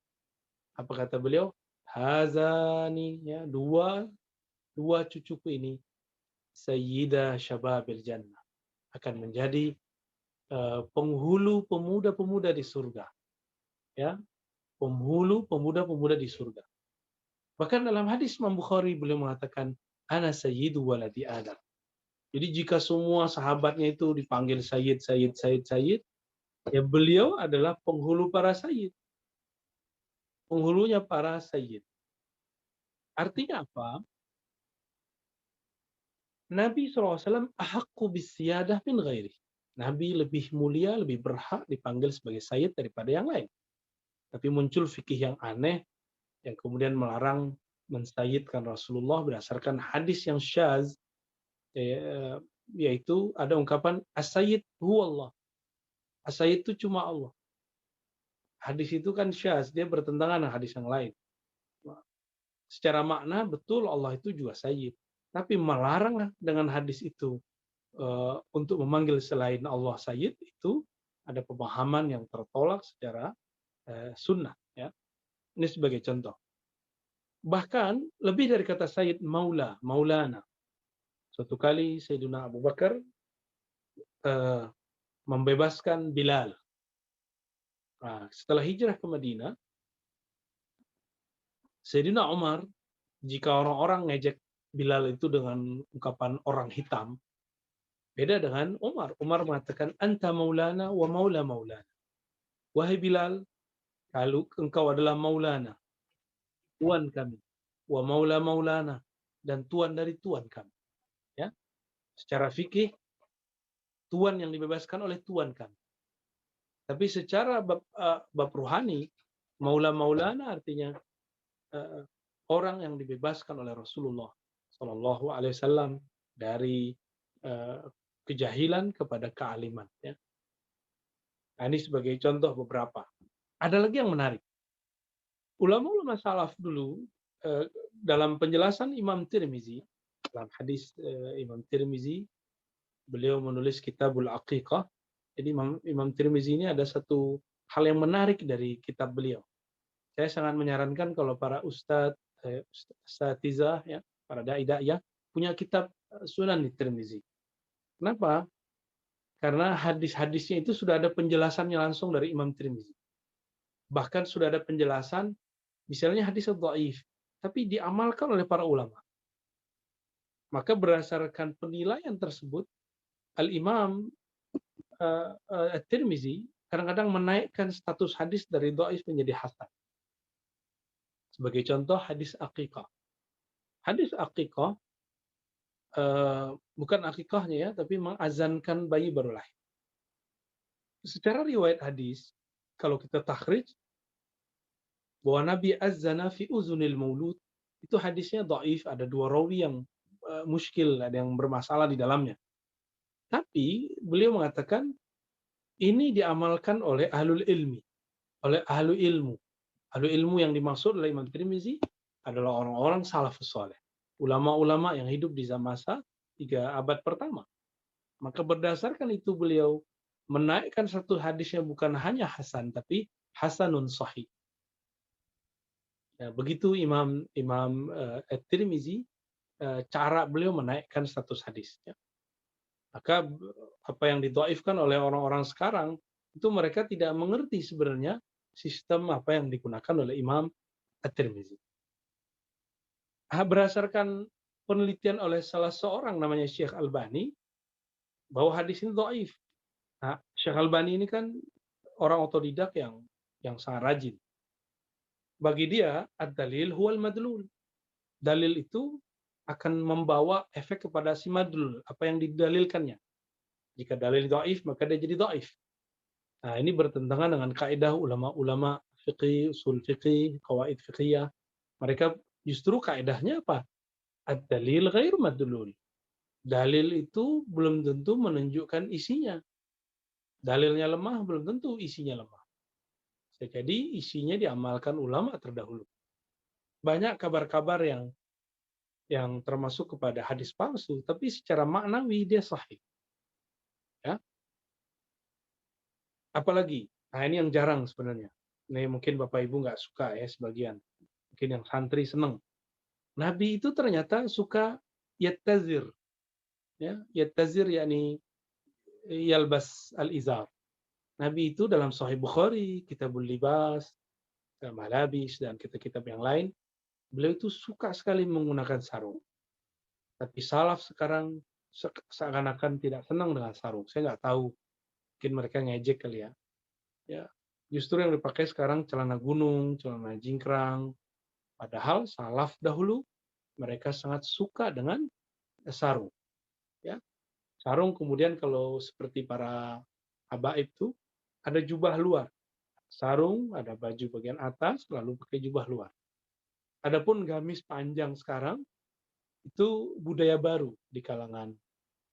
Apa kata beliau? Hazani, ya, dua cucuku ini sayyida syababil jannah, akan menjadi penghulu pemuda-pemuda di surga. Ya, penghulu pemuda-pemuda di surga. Bahkan dalam hadis Imam Bukhari beliau mengatakan, ana sayyidu waladi Adam. Jadi jika semua sahabatnya itu dipanggil sayyid, ya beliau adalah penghulu para sayyid. Penghulunya para sayyid. Artinya apa? Nabi SAW ahaqqu bisiyadah min ghairi. Nabi lebih mulia, lebih berhak dipanggil sebagai sayyid daripada yang lain. Tapi muncul fikih yang aneh, yang kemudian melarang mensayyidkan Rasulullah berdasarkan hadis yang syaz, yaitu ada ungkapan as-sayyid huwallah. As-sayyid itu cuma Allah. Hadis itu kan syaz, dia bertentangan dengan hadis yang lain. Secara makna betul Allah itu juga sayyid. Tapi melarang dengan hadis itu untuk memanggil selain Allah sayyid, itu ada pemahaman yang tertolak secara sunnah. Ya. Ini sebagai contoh. Bahkan lebih dari kata sayyid, maulana. Suatu kali Sayyidina Abu Bakar membebaskan Bilal. Nah, setelah hijrah ke Madinah, Sayyidina Umar, jika orang-orang ngejek Bilal itu dengan ungkapan orang hitam, beda dengan Umar. Umar mengatakan, anta maulana wa maula maulana. Wahai Bilal, kalau engkau adalah maulana, tuan kami, wa maula maulana, dan tuan dari tuan kami. Ya, secara fikih, tuan yang dibebaskan oleh tuan kami. Tapi secara bab ruhani, maula maulana artinya orang yang dibebaskan oleh Rasulullah Shallallahu Alaihi Wasallam dari kejahilan kepada kealiman. Ya. Nah, ini sebagai contoh beberapa. Ada lagi yang menarik. Ulama-ulama salaf dulu dalam penjelasan Imam Tirmizi, dalam hadis Imam Tirmizi, beliau menulis Kitabul Aqiqah. Jadi Imam Tirmizi ini ada satu hal yang menarik dari kitab beliau. Saya sangat menyarankan kalau para ustadz, ustadzah, ya, para dai-dai punya kitab Sunan Tirmizi. Kenapa? Karena hadis-hadisnya itu sudah ada penjelasannya langsung dari Imam Tirmizi. Bahkan sudah ada penjelasan, misalnya hadis dhaif, tapi diamalkan oleh para ulama. Maka berdasarkan penilaian tersebut, Al-Imam At-Tirmizi kadang-kadang menaikkan status hadis dari dhaif menjadi hasan. Sebagai contoh hadis aqiqah. Hadis aqiqah bukan akikahnya ya, tapi mengazankan bayi baru lahir. Secara riwayat hadis, kalau kita takhrij, bahwa Nabi azana fi uzunil maulud, itu hadisnya dhaif, ada dua rawi yang muskil, ada yang bermasalah di dalamnya. Tapi beliau mengatakan ini diamalkan oleh ahlul ilmi, oleh ahlu ilmu. Ahlu ilmu yang dimaksud oleh Imam Tirmizi adalah orang-orang salafus saleh, ulama-ulama yang hidup di masa 3 abad pertama. Maka berdasarkan itu beliau menaikkan satu hadisnya bukan hanya hasan, tapi hasanun sahih. Ya, begitu Imam At-Tirmizi cara beliau menaikkan status hadis. Ya. Maka apa yang didhaifkan oleh orang-orang sekarang itu mereka tidak mengerti sebenarnya sistem apa yang digunakan oleh Imam At-Tirmizi. Berdasarkan penelitian oleh salah seorang namanya Syekh Albani bahwa hadis ini dhaif. Nah, Syekh Albani ini kan orang otodidak yang sangat rajin. Bagi dia, ad-dalil huwal madlul. Dalil itu akan membawa efek kepada si madlul, apa yang didalilkannya. Jika dalil dhaif, maka dia jadi dhaif. Nah, ini bertentangan dengan kaidah ulama-ulama fiqih, usul fiqih, qawaid fiqhiyah. Mereka justru kaidahnya apa? Ad-dalil ghairu madlul. Dalil itu belum tentu menunjukkan isinya. Dalilnya lemah, belum tentu isinya lemah. Jadi isinya diamalkan ulama terdahulu. Banyak kabar-kabar yang termasuk kepada hadis palsu, tapi secara maknawi dia sahih. Ya. Apalagi, nah ini yang jarang sebenarnya. Ini mungkin Bapak Ibu nggak suka ya sebagian. Mungkin yang santri senang. Nabi itu ternyata suka yattazir. Ya, yattazir yakni yalbas al-izar. Nabi itu dalam Sahih Bukhari, Kitabul Libas, Malabis, dan kitab-kitab yang lain, beliau itu suka sekali menggunakan sarung. Tapi salaf sekarang seakan-akan tidak senang dengan sarung. Saya nggak tahu, mungkin mereka ngejek kali ya. Ya, justru yang dipakai sekarang celana gunung, celana jingkrang. Padahal salaf dahulu mereka sangat suka dengan sarung. Ya, sarung kemudian kalau seperti para habaib itu ada jubah luar. Sarung, ada baju bagian atas, lalu pakai jubah luar. Adapun gamis panjang sekarang, itu budaya baru di kalangan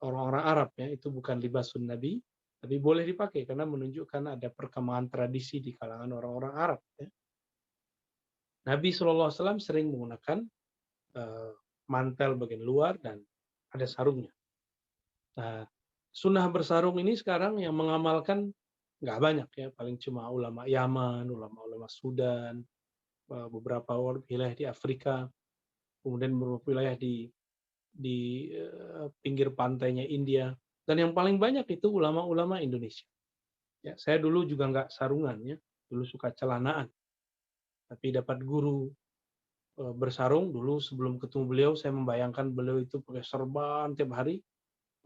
orang-orang Arab. Ya. Itu bukan libasun Nabi, tapi boleh dipakai karena menunjukkan ada perkembangan tradisi di kalangan orang-orang Arab. Ya. Nabi SAW sering menggunakan mantel bagian luar dan ada sarungnya. Nah, sunnah bersarung ini sekarang yang mengamalkan nggak banyak ya, paling cuma ulama Yaman, ulama-ulama Sudan, beberapa wilayah di Afrika, kemudian beberapa wilayah di pinggir pantainya India, dan yang paling banyak itu ulama-ulama Indonesia. Ya, saya dulu juga nggak sarungan ya, dulu suka celanaan, tapi dapat guru bersarung dulu sebelum ketemu beliau, saya membayangkan beliau itu pakai serban tiap hari,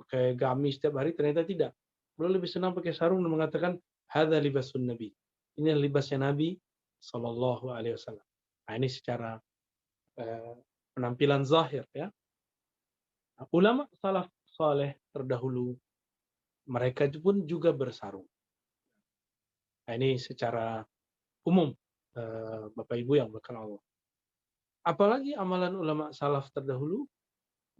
pakai gamis tiap hari, ternyata tidak. Beliau lebih senang pakai sarung dan mengatakan, hadza libasun Nabi. Ini libasnya Nabi Sallallahu Alaihi Wasallam. Nah, ini secara penampilan zahir ya. Nah, ulama salaf saleh terdahulu mereka pun juga bersarung. Nah, ini secara umum Bapak Ibu yang berkenan Allah. Apalagi amalan ulama salaf terdahulu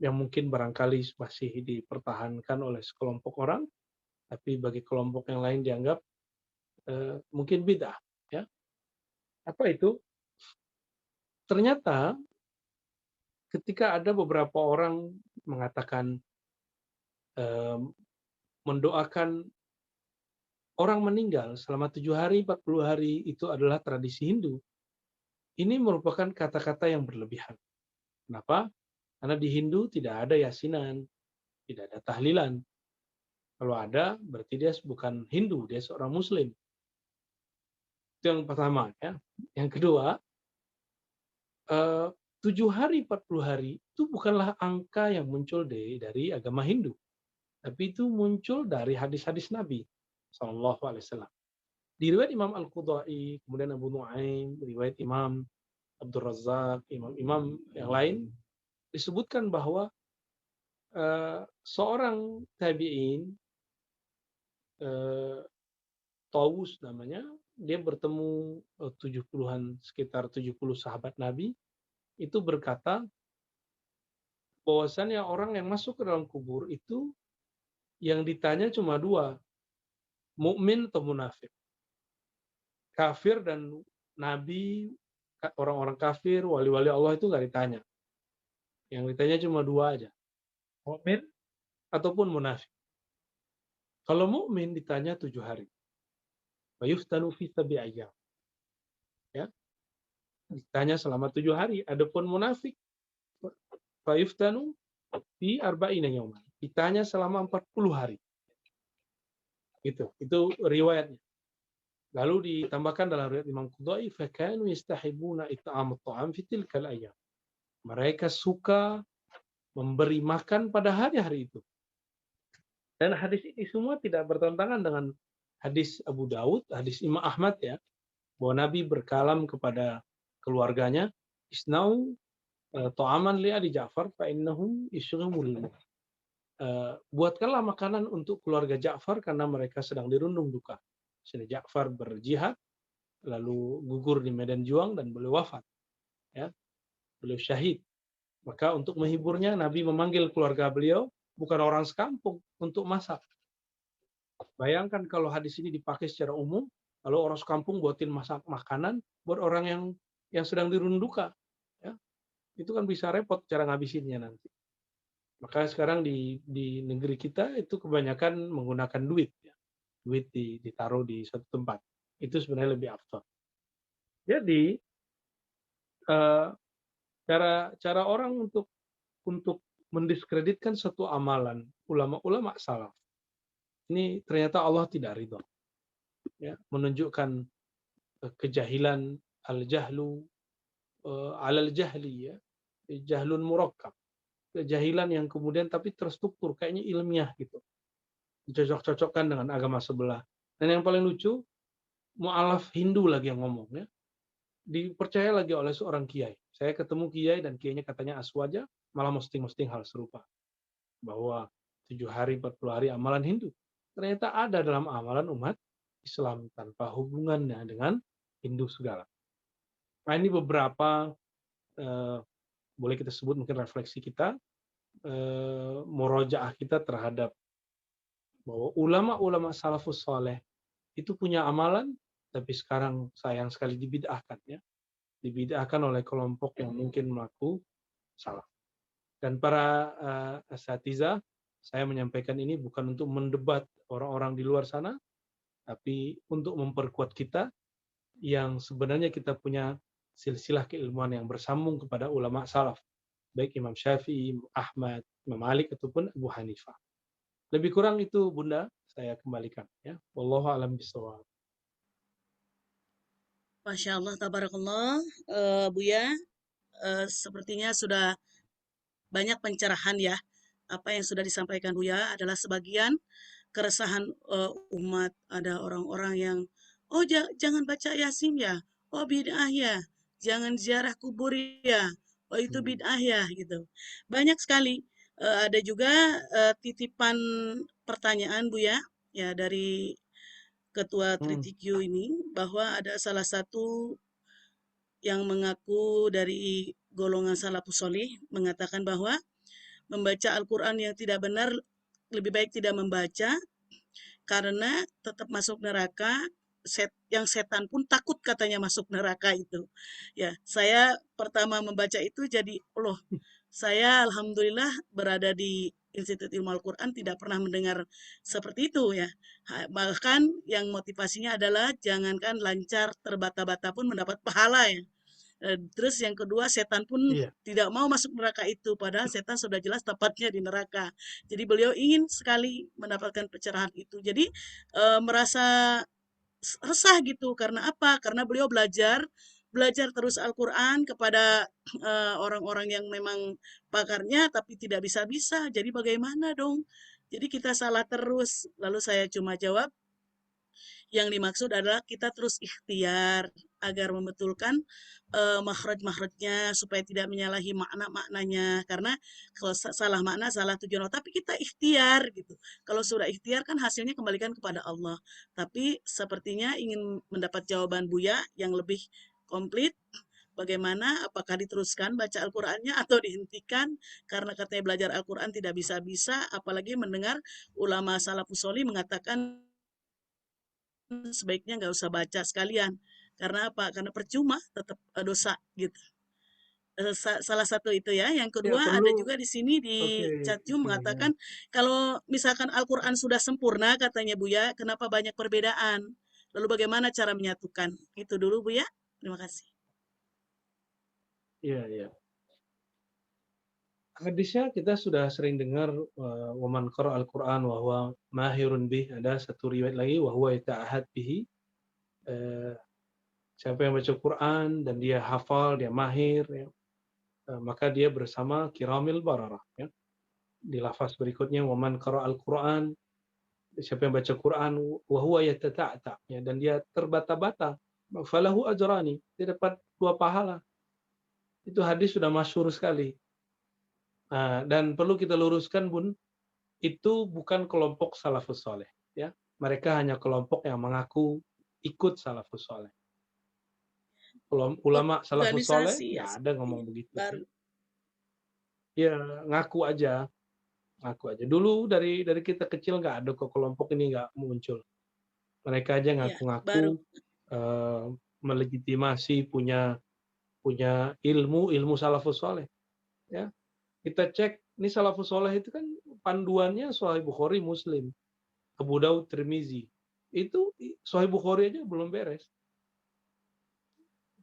yang mungkin barangkali masih dipertahankan oleh sekelompok orang, tapi bagi kelompok yang lain dianggap mungkin bid'ah. Ya. Apa itu? Ternyata ketika ada beberapa orang mengatakan mendoakan orang meninggal selama 7 hari, 40 hari itu adalah tradisi Hindu. Ini merupakan kata-kata yang berlebihan. Kenapa? Karena di Hindu tidak ada yasinan, tidak ada tahlilan. Kalau ada, berarti dia bukan Hindu, dia seorang Muslim. Itu yang pertama. Ya. Yang kedua, 7 hari, 40 hari itu bukanlah angka yang muncul dari agama Hindu. Tapi itu muncul dari hadis-hadis Nabi SAW. Di riwayat Imam Al-Qudai, kemudian Abu Nuaim, riwayat Imam Abdul Razak, imam-imam yang lain, disebutkan bahwa seorang tabi'in, Tawus namanya, dia bertemu 70-an, sekitar 70 sahabat Nabi, itu berkata bahwasannya orang yang masuk ke dalam kubur itu yang ditanya cuma dua, mukmin atau munafik. Kafir dan nabi, orang-orang kafir, wali-wali Allah itu nggak ditanya. Yang ditanya cuma dua aja, mukmin ataupun munafik. Kalau mukmin ditanya 7 hari. Wa yuftanu fi 7 ayyam. Ya. Ditanya selama 7 hari. Adapun munafik, fa yuftanu fi 40 yawman. Ditanya selama 40 hari. Itu riwayatnya. Lalu ditambahkan dalam riwayat Imam Qudai, fakanu yastahibuna it'am at-ta'am fi tilkal ayyam. Mereka suka memberi makan pada hari-hari itu. Dan hadis ini semua tidak bertentangan dengan hadis Abu Daud, hadis Imam Ahmad ya, bahwa Nabi berkalam kepada keluarganya, isnau ta'aman li ali Ja'far fa innahum yushghimul. Buatkanlah makanan untuk keluarga Ja'far karena mereka sedang dirundung duka. Sini Ja'far berjihad, lalu gugur di medan juang dan beliau wafat. Ya. Beliau syahid. Maka untuk menghiburnya, Nabi memanggil keluarga beliau, bukan orang sekampung, untuk masak. Bayangkan kalau hadis ini dipakai secara umum, lalu orang sekampung buatin masak makanan buat orang yang sedang dirundung duka. Ya. Itu kan bisa repot cara ngabisinnya nanti. Maka sekarang di negeri kita itu kebanyakan menggunakan duit. Ya. Duit ditaruh di satu tempat. Itu sebenarnya lebih afdal. Jadi cara orang untuk mendiskreditkan satu amalan ulama-ulama salaf ini ternyata Allah tidak ridho. Ya, menunjukkan kejahilan al-jahlu alal jahli ya, jahlun murakkab. Kejahilan yang kemudian tapi terstruktur kayaknya ilmiah gitu. Dicocok-cocokkan dengan agama sebelah. Dan yang paling lucu, mu'alaf Hindu lagi yang ngomong ya. Dipercaya lagi oleh seorang kiai. Saya ketemu kiai dan kiainya katanya aswaja, malah posting hal serupa. Bahwa 7 hari, 40 hari amalan Hindu. Ternyata ada dalam amalan umat Islam tanpa hubungannya dengan Hindu segala. Nah ini beberapa, boleh kita sebut mungkin refleksi kita, murojaah kita terhadap bahwa ulama-ulama salafus saleh itu punya amalan, tapi sekarang sayang sekali dibid'ahkan ya. Dibid'ahkan oleh kelompok yang mungkin melakukan salah. Dan para asatidzah, saya menyampaikan ini bukan untuk mendebat orang-orang di luar sana, tapi untuk memperkuat kita yang sebenarnya kita punya silsilah keilmuan yang bersambung kepada ulama salaf. Baik Imam Syafi'i, Ahmad, Imam Malik, ataupun Abu Hanifah. Lebih kurang itu Bunda, saya kembalikan. Ya. Wallahu a'lam bishawab. Masya Allah, tabarakallah, Buya, sepertinya sudah banyak pencerahan ya. Apa yang sudah disampaikan Buya adalah sebagian keresahan umat. Ada orang-orang yang, oh jangan baca Yasin ya, oh bid'ah ya, jangan ziarah kubur ya, oh itu bid'ah ya, gitu. Banyak sekali. Ada juga titipan pertanyaan Buya, ya dari Ketua Tritiq ini, bahwa ada salah satu yang mengaku dari golongan salafus sholih mengatakan bahwa membaca Al-Quran yang tidak benar lebih baik tidak membaca karena tetap masuk neraka yang setan pun takut katanya masuk neraka itu. Ya, saya pertama membaca itu jadi, loh, saya alhamdulillah berada di Institut Ilmu Al-Quran tidak pernah mendengar seperti itu ya. Bahkan yang motivasinya adalah jangankan lancar terbata-bata pun mendapat pahala ya. Terus yang kedua, setan pun Iya. tidak mau masuk neraka itu, padahal setan sudah jelas tempatnya di neraka. Jadi beliau ingin sekali mendapatkan pencerahan itu. Jadi merasa resah gitu. Karena apa? Karena beliau belajar terus Al-Quran kepada orang-orang yang memang pakarnya, tapi tidak bisa-bisa. Jadi bagaimana dong? Jadi kita salah terus. Lalu saya cuma jawab, yang dimaksud adalah kita terus ikhtiar agar membetulkan makhraj-makhrajnya supaya tidak menyalahi makna-maknanya. Karena kalau salah makna, salah tujuan. Tapi kita ikhtiar gitu. Kalau sudah ikhtiar kan hasilnya kembalikan kepada Allah. Tapi sepertinya ingin mendapat jawaban Buya yang lebih komplit. Bagaimana? Apakah diteruskan baca Al-Qur'annya atau dihentikan? Karena katanya belajar Al-Qur'an tidak bisa-bisa, apalagi mendengar ulama salafus sholih mengatakan sebaiknya nggak usah baca sekalian. Karena apa? Karena percuma, tetap dosa gitu. Salah satu itu ya. Yang Ya, kedua, ada juga di sini di oke, Chatju ya. mengatakan kalau misalkan Al-Quran sudah sempurna katanya Buya, kenapa banyak perbedaan? Lalu bagaimana cara menyatukan? Itu dulu Buya. Terima kasih. Iya, iya. Hadisnya kita sudah sering dengar, waman qara al-Quran wa huwa mahirun bih. Ada satu riwayat lagi, wa huwa yata'ahad bihi. Siapa yang baca Quran dan dia hafal, dia mahir, ya, maka dia bersama kiramil bararah. Ya. Di lafaz berikutnya, waman qara al-Quran, siapa yang baca Quran, wa huwa yatata'ta, ya, dan dia terbata-bata, falahu ajrani, dia dapat 2 pahala. Itu hadis sudah masyhur sekali. Dan perlu kita luruskan, Bun, itu bukan kelompok salafus soleh. Ya. Mereka hanya kelompok yang mengaku ikut salafus soleh. Ulama salafus soleh Organisasi ya, nggak ada ngomong begitu. baru. Ya, ngaku aja. Dulu dari kita kecil nggak ada kok kelompok ini nggak muncul. Mereka aja Ya, ngaku-ngaku melegitimasi punya ilmu salafus soleh. Ya. Kita cek, ini salafus soleh itu kan panduannya Sahih Bukhari, Muslim, Abu Daud, Tirmizi. Itu Sahih Bukhari aja belum beres.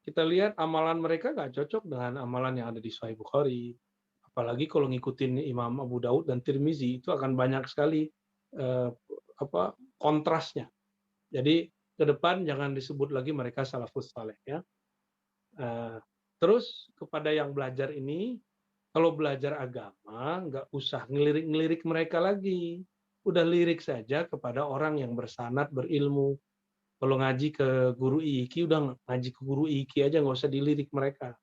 Kita lihat amalan mereka nggak cocok dengan amalan yang ada di Sahih Bukhari. Apalagi kalau ngikutin Imam Abu Daud dan Tirmizi, itu akan banyak sekali kontrasnya. Jadi ke depan jangan disebut lagi mereka salafus saleh ya. Terus kepada yang belajar ini, kalau belajar agama nggak usah ngelirik-ngelirik mereka lagi. Udah lirik saja kepada orang yang bersanad, berilmu. Kalau ngaji ke guru IIKI, udah ngaji ke guru IIKI aja, nggak usah dilirik mereka.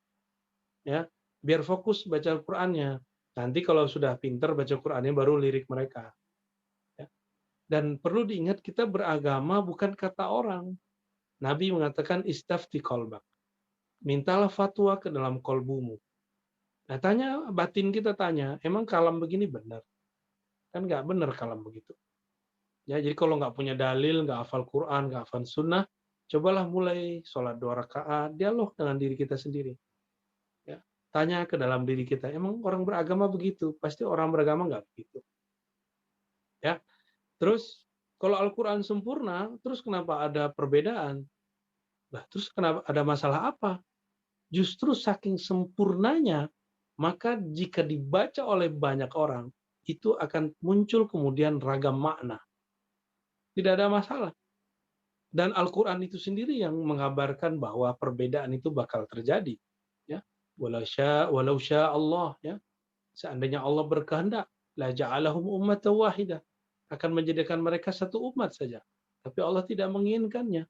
Ya, biar fokus baca Al-Qur'annya. Nanti kalau sudah pinter baca Qur'annya baru lirik mereka. Ya. Dan perlu diingat, kita beragama bukan kata orang. Nabi mengatakan istafti qalbak. Mintalah fatwa ke dalam kolbumu. Nah, batin kita tanya, emang kalam begini benar? Kan nggak benar kalam begitu. Ya, jadi kalau nggak punya dalil, nggak hafal Quran, nggak hafal sunnah, cobalah mulai sholat 2 rakaat, dialog dengan diri kita sendiri. Ya, tanya ke dalam diri kita, emang orang beragama begitu? Pasti orang beragama nggak begitu. Ya, terus kalau Al-Quran sempurna, terus kenapa ada perbedaan? Nah, terus kenapa ada masalah apa? Justru saking sempurnanya, maka jika dibaca oleh banyak orang, itu akan muncul kemudian ragam makna. Tidak ada masalah. Dan Al-Quran itu sendiri yang mengabarkan bahwa perbedaan itu bakal terjadi. Ya. Walau sya Allah, ya. Seandainya Allah berkehendak, la ja'alahum ummatan wahidah, akan menjadikan mereka satu umat saja. Tapi Allah tidak menginginkannya.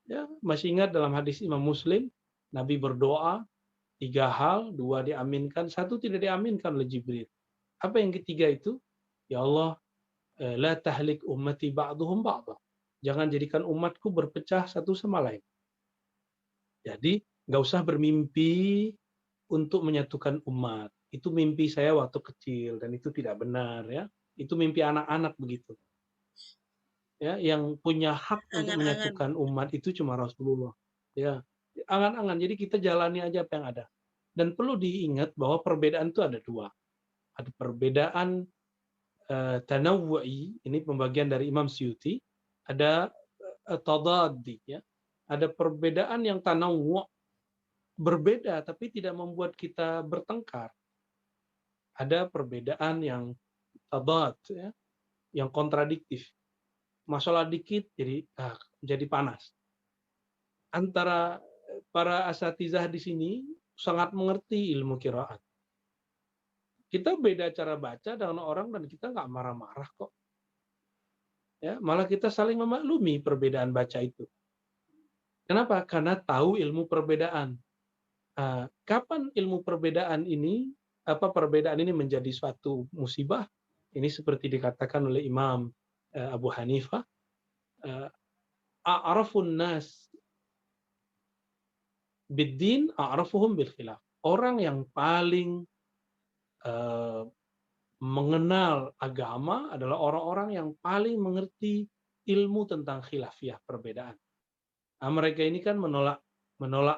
Ya, masih ingat dalam hadis Imam Muslim, Nabi berdoa 3 hal, 2 diaminkan, 1 tidak diaminkan oleh Jibril. Apa yang ketiga itu? Ya Allah, la tahlik ummati ba'duhum ba'dah. Jangan jadikan umatku berpecah satu sama lain. Jadi, nggak usah bermimpi untuk menyatukan umat. Itu mimpi saya waktu kecil, dan itu tidak benar ya. Itu mimpi anak-anak begitu. ya, yang punya hak untuk Angan-angan. menyatukan umat itu cuma Rasulullah. Ya, angan-angan. Jadi kita jalani aja apa yang ada. Dan perlu diingat bahwa perbedaan itu ada dua. Ada perbedaan tanawwu'i, ini pembagian dari Imam Suyuti. Ada tadaddi, ya. Ada perbedaan yang tanawwu', berbeda tapi tidak membuat kita bertengkar. Ada perbedaan yang tadad, ya, yang kontradiktif. Masalah dikit jadi panas. Antara para asatizah di sini sangat mengerti ilmu qiraat. Kita beda cara baca dengan orang dan kita nggak marah-marah kok. Ya, malah kita saling memaklumi perbedaan baca itu. Kenapa? Karena tahu ilmu perbedaan. Kapan ilmu perbedaan ini, perbedaan ini menjadi suatu musibah? Ini seperti dikatakan oleh Imam Abu Hanifah, a'rafun nas biddin a'rafuhum bil khilaf. Orang yang paling mengenal agama adalah orang-orang yang paling mengerti ilmu tentang khilafiyah, perbedaan. Nah, mereka ini kan menolak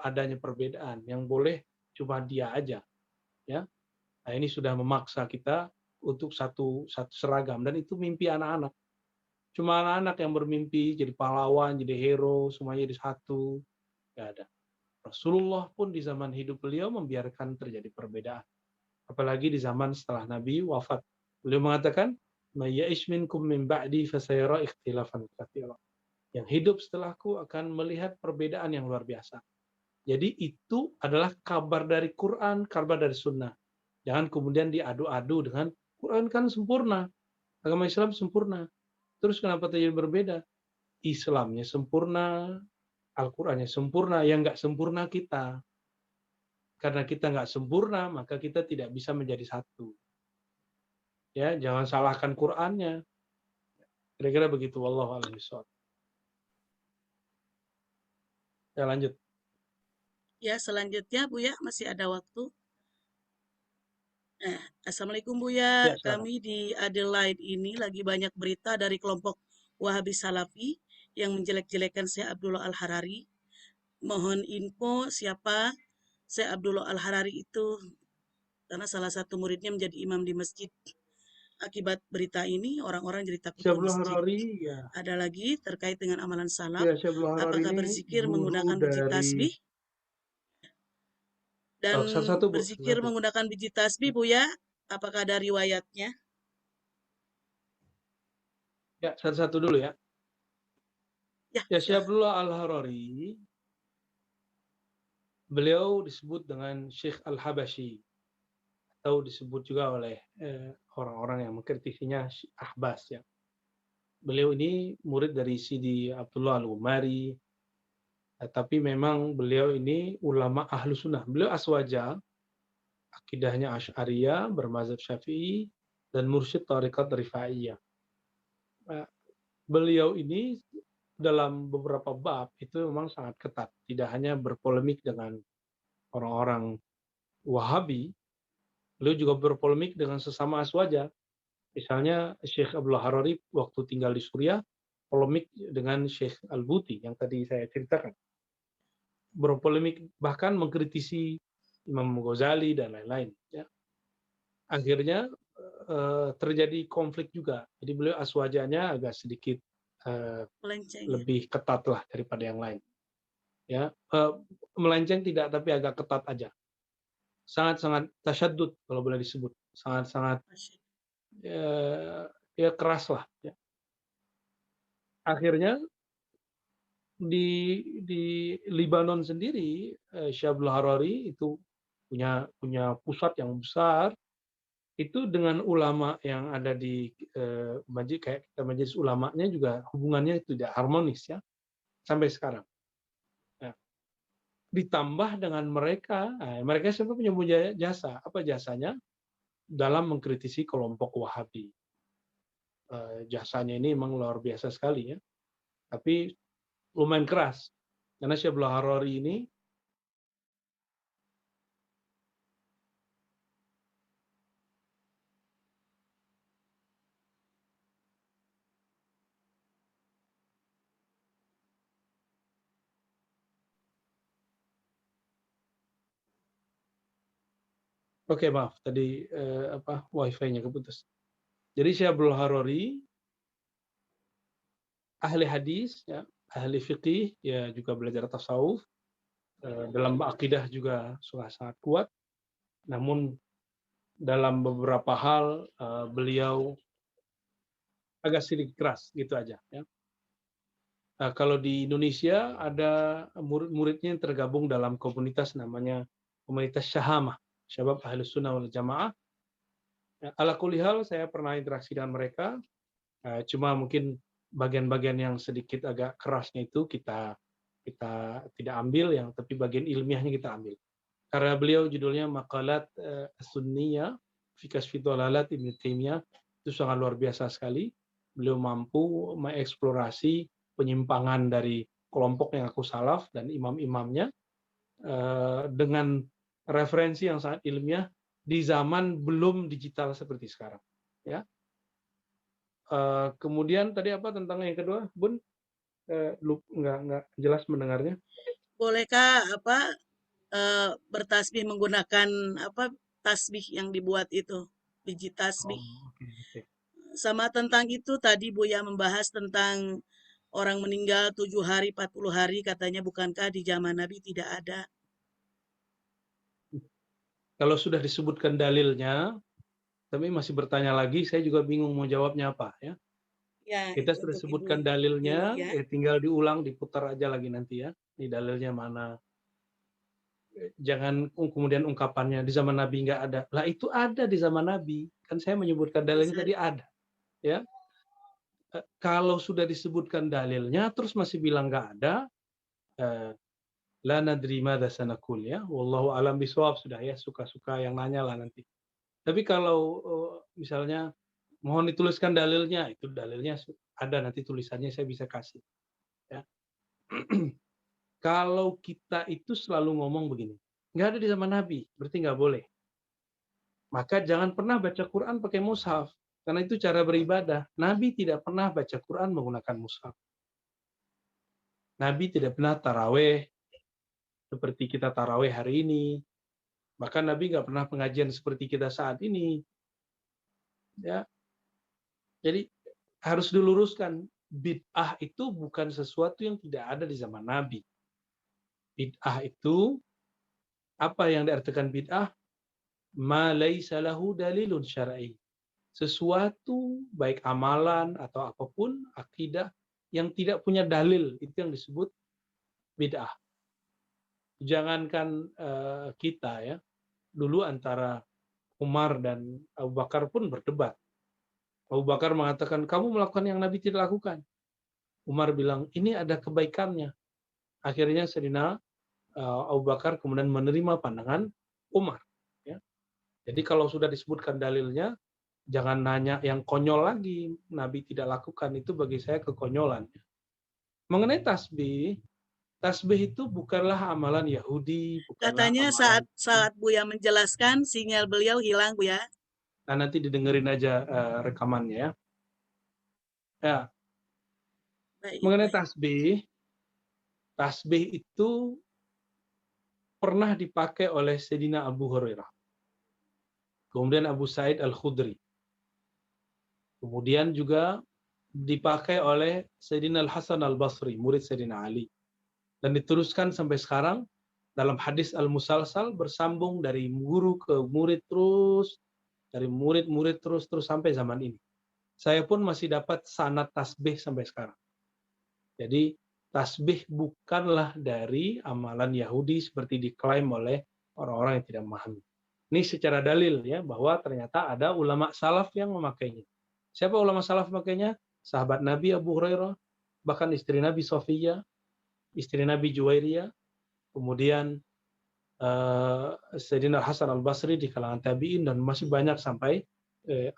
adanya perbedaan, yang boleh cuma dia aja, ya. Nah, ini sudah memaksa kita untuk satu seragam, dan itu mimpi anak-anak. Cuma anak-anak yang bermimpi jadi pahlawan, jadi hero, semuanya jadi satu. Nggak ada. Rasulullah pun di zaman hidup beliau membiarkan terjadi perbedaan. Apalagi di zaman setelah Nabi wafat. Beliau mengatakan, "May ya'ish minkum min ba'di fasayara ikhtilafan katsira." Yang hidup setelahku akan melihat perbedaan yang luar biasa. Jadi itu adalah kabar dari Quran, kabar dari Sunnah. Jangan kemudian diadu-adu dengan Quran kan sempurna, agama Islam sempurna. Terus kenapa terjadi berbeda? Islamnya sempurna, Al-Qurannya sempurna, yang nggak sempurna kita. Karena kita nggak sempurna, maka kita tidak bisa menjadi satu. Ya, jangan salahkan Qurannya. Kira-kira begitu. Wallahu a'lam bishawab. Ya, lanjut. Ya, selanjutnya Buya masih ada waktu. Assalamualaikum Buya. Ya, silakan. Kami di Adelaide ini lagi banyak berita dari kelompok Wahabi Salafi yang menjelek-jelekan Syekh Abdullah Al-Harari. Mohon info siapa Syekh Abdullah Al-Harari itu, karena salah satu muridnya menjadi imam di masjid. Akibat berita ini, orang-orang jadi takut ke Syekh Abdullah masjid. Harari, ya. Ada lagi terkait dengan amalan salaf. Ya, Syekh Abdullah Harari Apakah ini berzikir guru menggunakan biji dari tasbih? Dan satu-satu, Bu. berzikir Satu. menggunakan biji tasbih, Buya, apakah ada riwayatnya? Ya, satu-satu dulu ya. Ya, Ya, Syekh silahkan. Abdullah Al-Harari, beliau disebut dengan Syekh Al-Habashi, atau disebut juga oleh orang-orang yang mengkritisinya Ahbas, ya. Beliau ini murid dari Sidi Abdullah Al-Umari, tapi memang beliau ini ulama ahlu sunnah. Beliau aswaja, akidahnya Asy'ariyah, bermazhab Syafi'i, dan mursyid Thariqat Rifaiyah. Beliau ini dalam beberapa bab itu memang sangat ketat. Tidak hanya berpolemik dengan orang-orang Wahabi, beliau juga berpolemik dengan sesama aswaja. Misalnya Syekh Abdullah Harari waktu tinggal di Suriah, polemik dengan Syekh Al-Buti yang tadi saya ceritakan. Berpolemik, bahkan mengkritisi Imam Ghazali dan lain-lain. Ya. Akhirnya terjadi konflik juga. Jadi beliau aswajanya agak sedikit Melenceng. lebih ketat lah daripada yang lain. Ya, melenceng tidak, tapi agak ketat aja. Sangat-sangat tasyadud kalau boleh disebut. Sangat-sangat ya keras lah. Ya. Akhirnya di Libanon sendiri, Syekh Abdullah Harari itu punya pusat yang besar. Itu dengan ulama yang ada di kayak kita majelis ulamanya juga hubungannya tidak harmonis, ya, sampai sekarang. Nah, ditambah dengan mereka sebenarnya punya jasa. Apa jasanya? Dalam mengkritisi kelompok Wahabi. Jasanya ini memang luar biasa sekali, ya. Tapi lumayan keras. Karena Syekh Abdullah Harari ini Oke, maaf tadi wifi-nya keputus. Jadi Syekh Abdul Harari ahli hadis, ya, ahli fikih, ya juga belajar tasawuf, dalam akidah juga sudah sangat kuat. Namun dalam beberapa hal beliau agak sedikit keras gitu aja. Ya. Kalau di Indonesia ada murid-muridnya yang tergabung dalam komunitas namanya komunitas Syahamah, Syabab Ahlus Sunnah wal Jamaah. Ala kulli hal saya pernah interaksi dengan mereka, cuma mungkin bagian-bagian yang sedikit agak kerasnya itu kita tidak ambil, yang tapi bagian ilmiahnya kita ambil. Karya beliau judulnya Maqalat Sunniyah fi Kashfi Dhalalat Ibnu Taimiyah, itu sangat luar biasa sekali. Beliau mampu mengeksplorasi penyimpangan dari kelompok yang aku salaf dan imam-imamnya dengan referensi yang sangat ilmiah di zaman belum digital seperti sekarang. Ya. Kemudian tadi apa tentang yang kedua, Bun? Nggak jelas mendengarnya. Bolehkah bertasbih menggunakan tasbih yang dibuat itu, biji tasbih? Okay. Sama tentang itu tadi Buya membahas tentang orang meninggal 7 hari, 40 hari, katanya bukankah di zaman Nabi tidak ada? Kalau sudah disebutkan dalilnya, tapi masih bertanya lagi, saya juga bingung mau jawabnya apa. Ya. Ya, Kita sudah sebutkan dalilnya, ya. Tinggal diulang, diputar aja lagi nanti ya. Ini dalilnya mana. Jangan kemudian ungkapannya di zaman Nabi nggak ada. Lah itu ada di zaman Nabi. Kan saya menyebutkan dalilnya tadi ada. Ya. Kalau sudah disebutkan dalilnya, terus masih bilang nggak ada, la nadri madza sanaqul ya. Wallahu alam bisawab, sudah ya, suka-suka yang nanya lah nanti. Tapi kalau misalnya mohon dituliskan dalilnya, itu dalilnya ada, nanti tulisannya saya bisa kasih. Ya. Kalau kita itu selalu ngomong begini, nggak ada di zaman Nabi, berarti nggak boleh. Maka jangan pernah baca Quran pakai mushaf, karena itu cara beribadah. Nabi tidak pernah baca Quran menggunakan mushaf. Nabi tidak pernah taraweh seperti kita taraweh hari ini. Bahkan Nabi nggak pernah pengajian seperti kita saat ini. Ya, jadi harus diluruskan, bid'ah itu bukan sesuatu yang tidak ada di zaman Nabi. Bid'ah itu, apa yang diartikan bid'ah? Ma laisa lahu dalilun syar'i. Sesuatu baik amalan atau apapun, akidah yang tidak punya dalil, itu yang disebut bid'ah. Jangankan kita ya, dulu antara Umar dan Abu Bakar pun berdebat. Abu Bakar mengatakan, kamu melakukan yang Nabi tidak lakukan. Umar bilang, ini ada kebaikannya. Akhirnya Sayyidina Abu Bakar kemudian menerima pandangan Umar. Ya. Jadi kalau sudah disebutkan dalilnya, jangan nanya yang konyol lagi. Nabi tidak lakukan, itu bagi saya kekonyolan. Mengenai tasbih itu bukanlah amalan Yahudi. Katanya saat Buya menjelaskan, sinyal beliau hilang, Buya. Nah, nanti didengerin aja rekamannya ya. Ya. Mengenai tasbih itu pernah dipakai oleh Sayyidina Abu Hurairah. Kemudian Abu Sa'id Al-Khudri. Kemudian juga dipakai oleh Sayyidina Al-Hasan Al-Basri, murid Sayyidina Ali. Dan diteruskan sampai sekarang dalam hadis Al-Musalsal, bersambung dari guru ke murid terus, dari murid-murid terus sampai zaman ini. Saya pun masih dapat sanad tasbih sampai sekarang. Jadi tasbih bukanlah dari amalan Yahudi seperti diklaim oleh orang-orang yang tidak memahami. Ini secara dalil ya, bahwa ternyata ada ulama salaf yang memakainya. Siapa ulama salaf memakainya? Sahabat Nabi Abu Hurairah, bahkan istri Nabi Sofiyah, istri Nabi Juwairiyah, kemudian Sayyidina Hasan Al-Basri di kalangan tabi'in, dan masih banyak sampai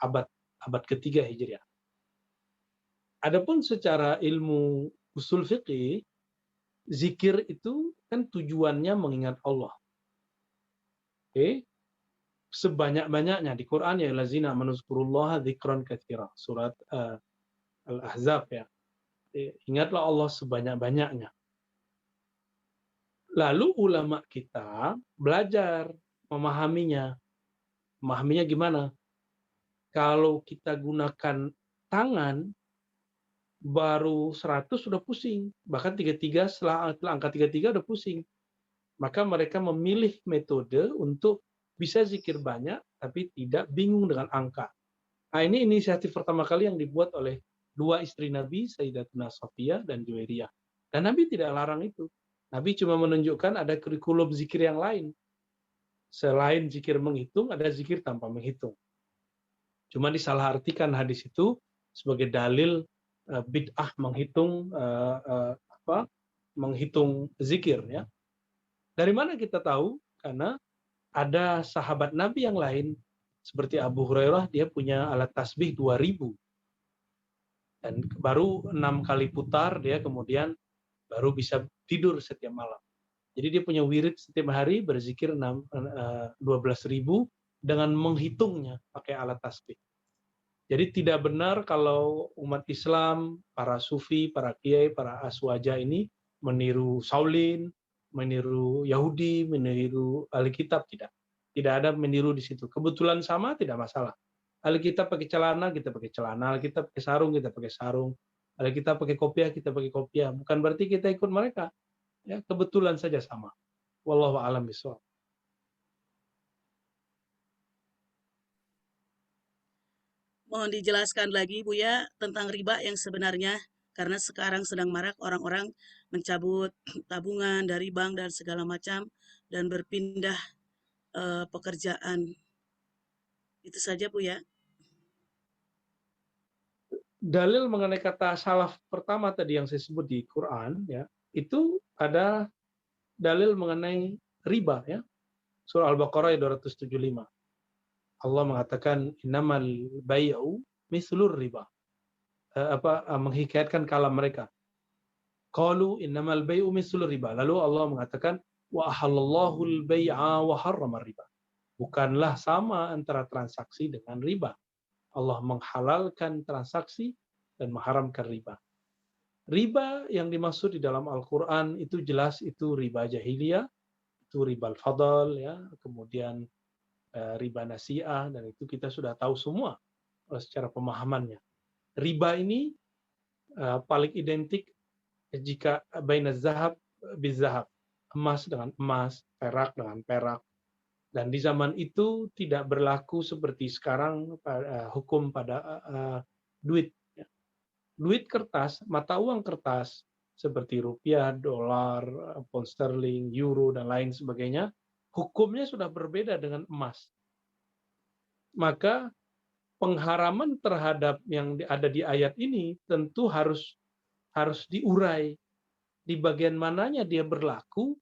abad ketiga Hijriah. Adapun secara ilmu usul fiqih, zikir itu kan tujuannya mengingat Allah. Oke? Sebanyak-banyaknya di Quran, ya lazina manuzkurullaha dzikran katsira, surat Al-Ahzab ya. Ingatlah Allah sebanyak-banyaknya. Lalu ulama kita belajar memahaminya. Memahaminya gimana? Kalau kita gunakan tangan, baru 100 sudah pusing. Bahkan 33 setelah angka 33 udah pusing. Maka mereka memilih metode untuk bisa zikir banyak, tapi tidak bingung dengan angka. Nah, ini inisiatif pertama kali yang dibuat oleh dua istri Nabi, Sayyidatuna Safiyah dan Juwairiyah. Dan Nabi tidak larang itu. Nabi cuma menunjukkan ada kurikulum zikir yang lain. Selain zikir menghitung, ada zikir tanpa menghitung. Cuma disalahartikan hadis itu sebagai dalil bid'ah menghitung zikir, ya. Dari mana kita tahu? Karena ada sahabat Nabi yang lain seperti Abu Hurairah, dia punya alat tasbih 2000 dan baru 6 kali putar dia kemudian baru bisa tidur setiap malam. Jadi dia punya wirid setiap hari berzikir 12.000 dengan menghitungnya pakai alat tasbih. Jadi tidak benar kalau umat Islam, para sufi, para kiai, para aswaja ini meniru Shaolin, meniru Yahudi, meniru ahli kitab, tidak. Tidak ada meniru di situ. Kebetulan sama tidak masalah. Ahli kitab pakai celana, kita pakai celana. Ahli kitab pakai sarung, kita pakai sarung. Ahli kitab pakai kopiah, kita pakai kopiah. Bukan berarti kita ikut mereka. Ya, kebetulan saja sama. Wallahu a'lam bishawab. Mohon dijelaskan lagi Buya tentang riba yang sebenarnya, karena sekarang sedang marak orang-orang mencabut tabungan dari bank dan segala macam dan berpindah pekerjaan. Itu saja Buya. Dalil mengenai kata salaf pertama tadi yang saya sebut di Quran, ya, itu ada dalil mengenai riba, ya. Surah Al-Baqarah 275. Allah mengatakan innamal bai'u mislur riba. Menghikayatkan kalam mereka. Qalu innamal bai'u mislur riba. Lalu Allah mengatakan wa ahallallahu al-bai'a wa harrama riba. Bukanlah sama antara transaksi dengan riba. Allah menghalalkan transaksi dan mengharamkan riba. Riba yang dimaksud di dalam Al-Qur'an itu jelas itu riba jahiliyah, itu riba al-fadl, ya, kemudian riba nasi'ah, dan itu kita sudah tahu semua secara pemahamannya. Riba ini paling identik jika baina zahab bizahab, emas dengan emas, perak dengan perak. Dan di zaman itu tidak berlaku seperti sekarang hukum pada duit. Duit kertas, mata uang kertas seperti rupiah, dolar, pound sterling, euro, dan lain sebagainya, hukumnya sudah berbeda dengan emas. Maka pengharaman terhadap yang ada di ayat ini tentu harus diurai di bagian mananya dia berlaku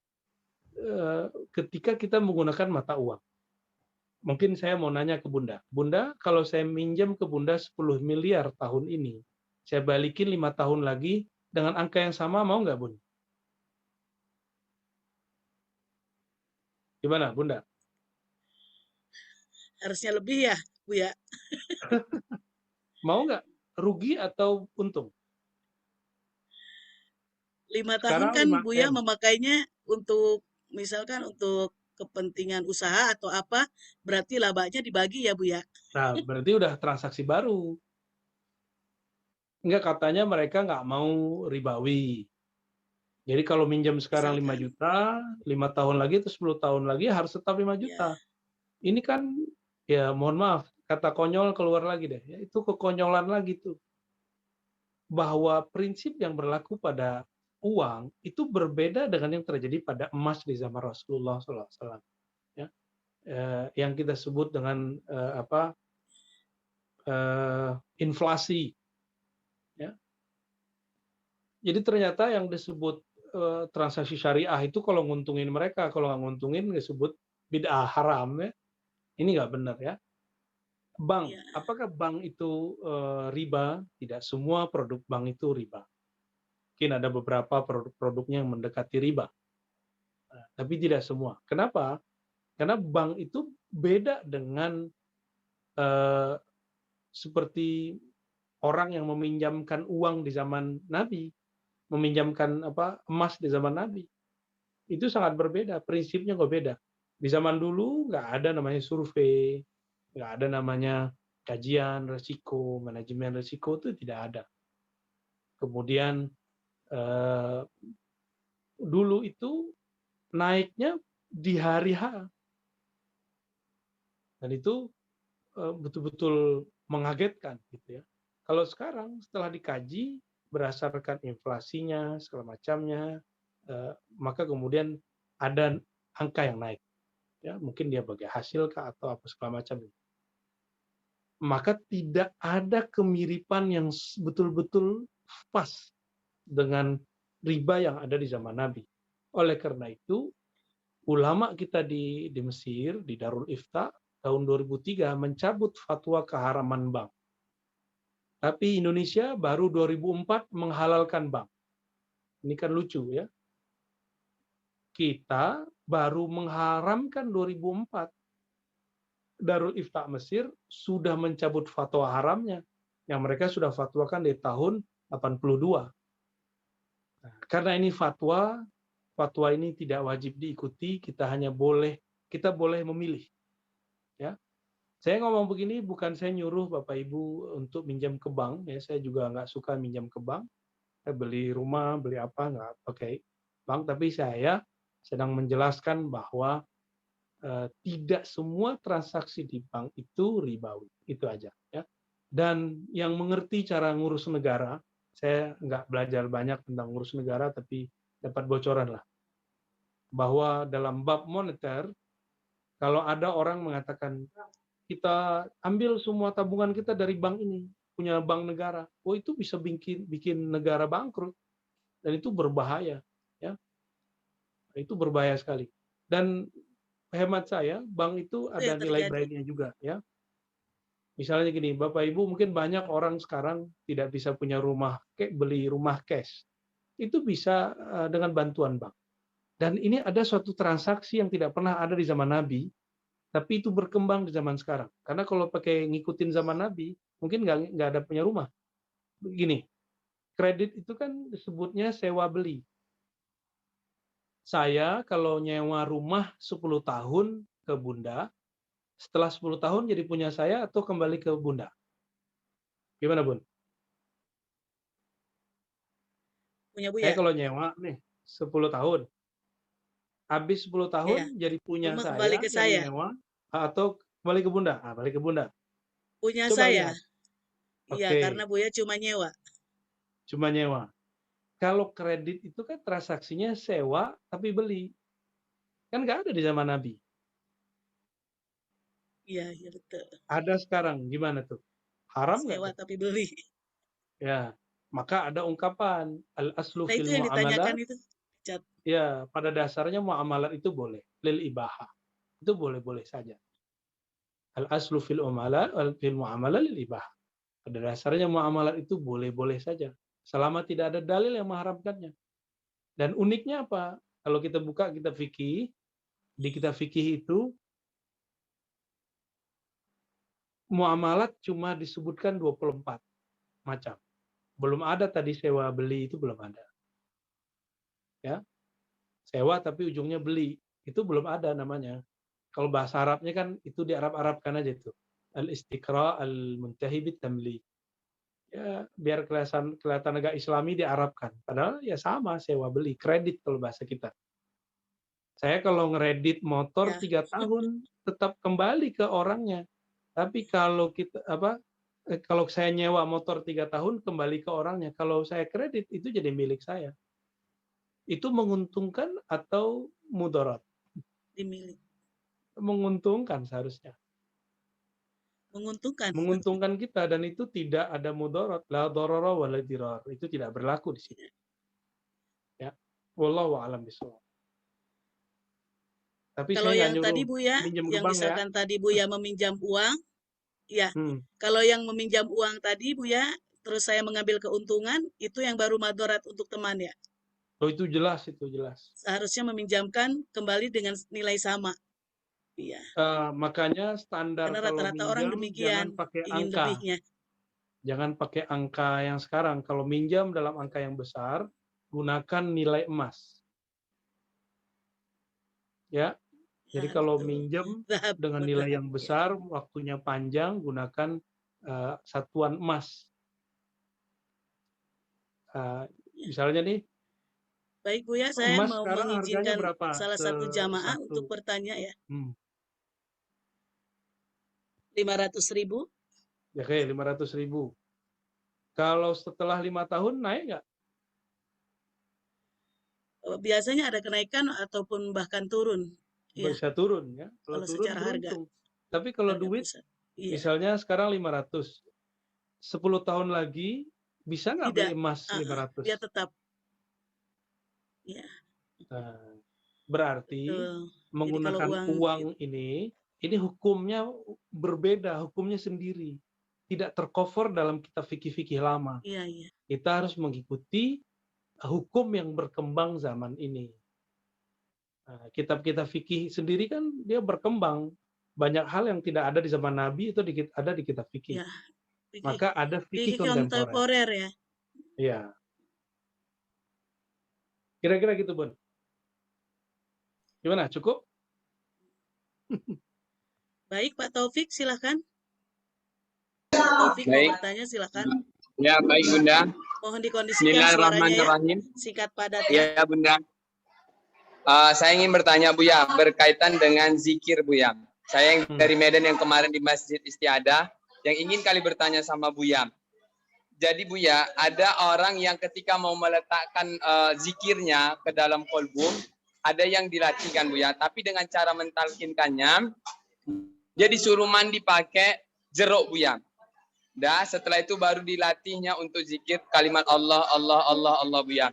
ketika kita menggunakan mata uang. Mungkin saya mau nanya ke Bunda. Bunda, kalau saya minjam ke Bunda 10 miliar tahun ini, saya balikin 5 tahun lagi dengan angka yang sama, mau nggak, Bun? Gimana, Bunda? Harusnya lebih ya Buya. Mau nggak? Rugi atau untung? 5 tahun Sekarang kan 5 Buya M. memakainya untuk misalkan untuk kepentingan usaha atau apa, berarti labanya dibagi ya Buya. Nah, berarti udah transaksi baru. Enggak, katanya mereka nggak mau ribawi. Jadi kalau minjam sekarang 5 Misalkan. juta, 5 tahun lagi atau 10 tahun lagi harus tetap 5 juta. Ya. Ini kan, ya mohon maaf, kata konyol keluar lagi deh. Ya, itu kekonyolan lagi tuh. Bahwa prinsip yang berlaku pada uang itu berbeda dengan yang terjadi pada emas di zaman Rasulullah SAW. Ya. Yang kita sebut dengan inflasi. Ya. Jadi ternyata yang disebut transaksi syariah itu kalau nguntungin mereka, kalau nggak nguntungin disebut bid'ah haram, ya. Ini nggak benar, ya. Bank, apakah bank itu riba? Tidak semua produk bank itu riba. Mungkin ada beberapa produk-produknya yang mendekati riba, tapi tidak semua. Kenapa? Karena bank itu beda dengan seperti orang yang meminjamkan uang di zaman Nabi, meminjamkan emas di zaman Nabi. Itu sangat berbeda, prinsipnya kok beda. Di zaman dulu nggak ada namanya survei, Nggak ada namanya kajian resiko, manajemen resiko itu tidak ada. Kemudian dulu itu naiknya di hari H, dan itu betul-betul mengagetkan gitu ya. Kalau sekarang setelah dikaji berdasarkan inflasinya segala macamnya, maka kemudian ada angka yang naik. Ya, mungkin dia bagi hasil kah atau apa segala macam. Maka tidak ada kemiripan yang betul-betul pas dengan riba yang ada di zaman Nabi. Oleh karena itu, ulama kita di Mesir, di Darul Ifta, tahun 2003 mencabut fatwa keharaman bank. Tapi Indonesia baru 2004 menghalalkan bank. Ini kan lucu ya. Kita baru mengharamkan 2004. Darul Ifta Mesir sudah mencabut fatwa haramnya yang mereka sudah fatwakan di tahun 82. Nah, karena ini fatwa ini tidak wajib diikuti, kita boleh memilih. Ya. Saya ngomong begini bukan saya nyuruh Bapak Ibu untuk minjam ke bank, ya saya juga nggak suka minjam ke bank. Saya beli rumah, beli apa nggak pakai bank, tapi saya sedang menjelaskan bahwa tidak semua transaksi di bank itu ribawi, itu aja ya. Dan yang mengerti cara ngurus negara, saya nggak belajar banyak tentang ngurus negara, tapi dapat bocoran lah bahwa dalam bab moneter, kalau ada orang mengatakan kita ambil semua tabungan kita dari bank ini, punya bank negara, oh itu bisa bikin negara bangkrut, dan itu berbahaya ya, itu berbahaya sekali. Dan hemat saya, bank itu Itu ada yang nilai terjadi. baiknya juga ya. Misalnya gini, Bapak Ibu mungkin banyak orang sekarang tidak bisa punya rumah, beli rumah cash. Itu bisa dengan bantuan bank. Dan ini ada suatu transaksi yang tidak pernah ada di zaman Nabi, tapi itu berkembang di zaman sekarang. Karena kalau pakai ngikutin zaman Nabi, mungkin nggak ada punya rumah. Begini, kredit itu kan disebutnya sewa beli. Saya kalau nyewa rumah 10 tahun ke Bunda, setelah 10 tahun jadi punya saya atau kembali ke Bunda? Gimana, Bun? Punya Saya Buya. kalau nyewa nih 10 tahun, habis 10 Ya, tahun jadi punya rumah kembali saya ke yang saya. nyewa atau kembali ke Bunda? Ah, balik ke Bunda. Punya Coba saya. lihat. Iya, karena Oke, Buya cuma nyewa. cuma nyewa. Kalau kredit itu kan transaksinya sewa tapi beli. Kan nggak ada di zaman Nabi. Iya, iya betul. Ada sekarang, gimana tuh? Haram nggak Sewa tuh? tapi beli. Ya, maka ada ungkapan al-aslu Nah, itu fil yang ditanyakan muamalat. itu. Cat. Ya, pada dasarnya muamalat itu boleh, lil ibahah. Itu boleh-boleh saja. Al-aslu fil muamalat lil ibahah. Pada dasarnya muamalat itu boleh-boleh saja, selama tidak ada dalil yang mengharamkannya. Dan uniknya apa? Kalau kita buka kitab fikih, di kitab fikih itu muamalat cuma disebutkan 24 macam. Belum ada tadi sewa beli, itu belum ada. Ya, sewa tapi ujungnya beli, itu belum ada namanya. Kalau bahasa Arabnya kan itu di Arab-Arabkan aja itu. Al-istiqra al-muntahi bit-tamlik. Ya, biar kelihatan agak Islami diarabkan. Padahal ya sama, sewa beli, kredit kalau bahasa kita. Saya kalau ngeredit motor Ya, 3 tahun tetap kembali ke orangnya. Tapi kalau kalau saya nyewa motor 3 tahun kembali ke orangnya. Kalau saya kredit itu jadi milik saya. Itu menguntungkan atau mudarat? dimiliki. Menguntungkan seharusnya. Menguntungkan. Menguntungkan kita, dan itu tidak ada mudarat. La darara wa la dirar. Itu tidak berlaku di sini. Ya. Wallahu a'lam bishawab. Tapi Kalau saya nggak yang nyuruh tadi Buya, minjem ke yang bank ya. misalkan tadi Buya meminjam uang, ya. Hmm. Kalau yang meminjam uang tadi Buya, terus saya mengambil keuntungan, itu yang baru madorat untuk teman ya. Oh itu jelas, itu jelas. Seharusnya meminjamkan kembali dengan nilai sama. Iya. Makanya standar Karena kalau rata-rata orang minjam demikian, jangan pakai ingin angka. lebihnya. Jangan pakai angka yang sekarang. Kalau minjam dalam angka yang besar, gunakan nilai emas. Ya. Jadi Nah, kalau betul. minjem Zahab dengan wa nilai zahab, yang ya. besar, waktunya panjang, gunakan satuan emas. Misalnya nih, Baik Buya, saya emas mau sekarang harganya mengizinkan berapa? salah satu jamaah untuk Satu. bertanya ya. 500.000. 500.000. Ya, oke, 500.000. Kalau setelah 5 tahun naik nggak? Biasanya ada kenaikan ataupun bahkan turun. Ya, Bisa turun ya. Kalau kalau turun secara harga beruntung. Tapi kalau duit, pusat. Iya, misalnya sekarang 500, 10 tahun lagi bisa nggak beli tidak. emas 500? Dia tetap. Ya, Nah, berarti betul. Jadi kalau menggunakan uang uang ini hukumnya berbeda, hukumnya sendiri. Tidak tercover dalam kitab fikih-fikih lama. iya, iya. Kita harus mengikuti hukum yang berkembang zaman ini. Nah, kitab-kitab fikih sendiri kan dia berkembang. Banyak hal yang tidak ada di zaman Nabi itu ada di kitab fikih. Ya, fikih Maka ada fikih kontemporer. kontemporer ya. Iya. Kira-kira gitu, Bun. Gimana? Cukup? Baik, Pak Taufik, silakan. Pak Taufik mau Baik. bertanya, silakan. Ya, baik Bunda. Mohon dikondisikan suaranya ya. Bismillahirrahmanirrahim. Singkat padat ya. Ya, Bunda. Saya ingin bertanya Buya berkaitan dengan zikir Buya. Saya yang dari Medan yang kemarin di Masjid Istiadah yang ingin kali bertanya sama Buya. Jadi Buya, ada orang yang ketika mau meletakkan zikirnya ke dalam kolbu, ada yang dilatihkan Buya, tapi dengan cara mentalkinkannya, dia disuruh mandi pakai jeruk Buya. Dah setelah itu baru dilatihnya untuk zikir kalimat Allah, Allah, Allah, Allah Buya.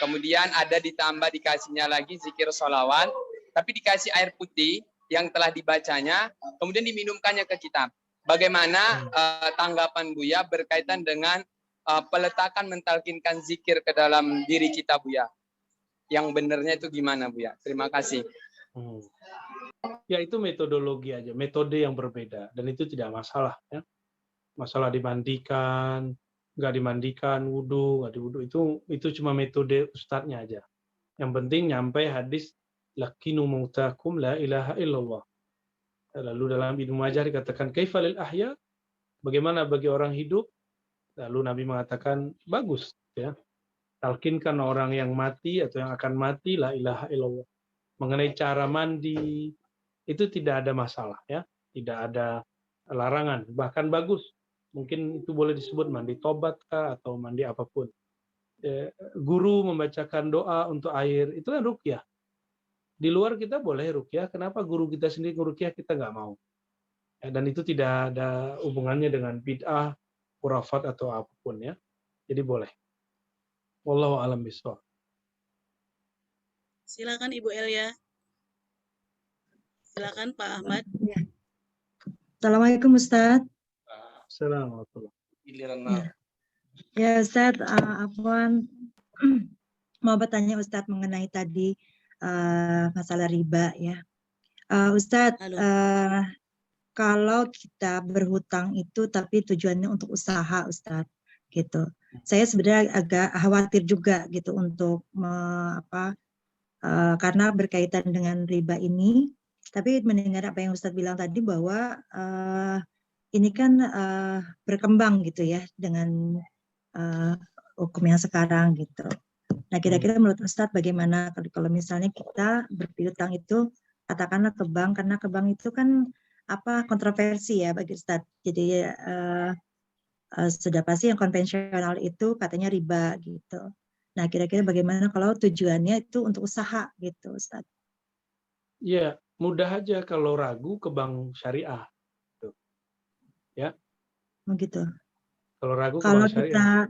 Kemudian ada ditambah dikasihnya lagi zikir sholawat, tapi dikasih air putih yang telah dibacanya, kemudian diminumkannya ke kita. Bagaimana tanggapan Buya berkaitan dengan peletakan mentalkinkan zikir ke dalam diri kita Buya? Yang benarnya itu gimana Buya? Terima kasih. Ya itu metodologi aja, metode yang berbeda dan itu tidak masalah ya. Masalah dimandikan, nggak dimandikan, wudhu, nggak diwudhu, itu cuma metode ustadznya aja. Yang penting nyampe hadis lakinu mautakum la ilaha illallah. Lalu dalam Ibnu Majah dikatakan kaifa lil ahya, bagaimana bagi orang hidup? Lalu Nabi mengatakan bagus ya. Talkinkan orang yang mati atau yang akan mati la ilaha illallah. Mengenai cara mandi itu tidak ada masalah ya, tidak ada larangan, bahkan bagus. Mungkin itu boleh disebut mandi tobat kah atau mandi apapun. Guru membacakan doa untuk air, itu kan ruqyah. Di luar kita boleh ruqyah, kenapa guru kita sendiri ruqyah kita nggak mau? Dan itu tidak ada hubungannya dengan bid'ah, khurafat atau apapun ya. Jadi boleh. Wallahu a'lam bishawab. Silakan Ibu Elia. Silakan Pak Ahmad. Assalamualaikum Ustadz. Assalamualaikum. Ya Ustadz, Afwan mau bertanya Ustadz mengenai tadi masalah riba ya. Ustadz, kalau kita berhutang itu tapi tujuannya untuk usaha Ustadz gitu. Saya sebenarnya agak khawatir juga gitu untuk karena berkaitan dengan riba ini. Tapi mendengar apa yang Ustadz bilang tadi bahwa ini kan berkembang gitu ya dengan hukum yang sekarang gitu. Nah kira-kira menurut Ustadz bagaimana kalau misalnya kita berpiutang itu katakanlah ke bank, karena ke bank itu kan kontroversi ya bagi Ustadz. Jadi sudah pasti yang konvensional itu katanya riba gitu. Nah kira-kira bagaimana kalau tujuannya itu untuk usaha gitu Ustadz? Ya mudah aja kalau ragu ke bank syariah. Ya. Begitu. Kalau ragu ke bank syariah.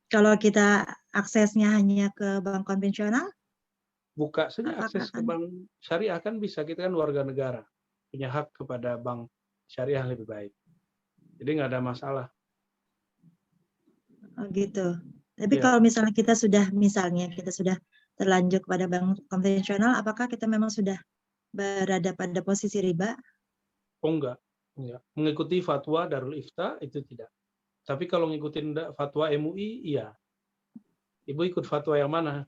Kalau kita aksesnya hanya ke bank konvensional? Buka saja akses ke bank syariah kan bisa, kita kan warga negara. Punya hak kepada bank syariah lebih baik. Jadi nggak ada masalah. Oh gitu. Tapi kalau misalnya kita sudah terlanjur kepada bank konvensional, apakah kita memang sudah berada pada posisi riba? Oh enggak. Mengikuti fatwa Darul Ifta itu tidak. Tapi kalau ngikutin fatwa MUI, iya. Ibu ikut fatwa yang mana?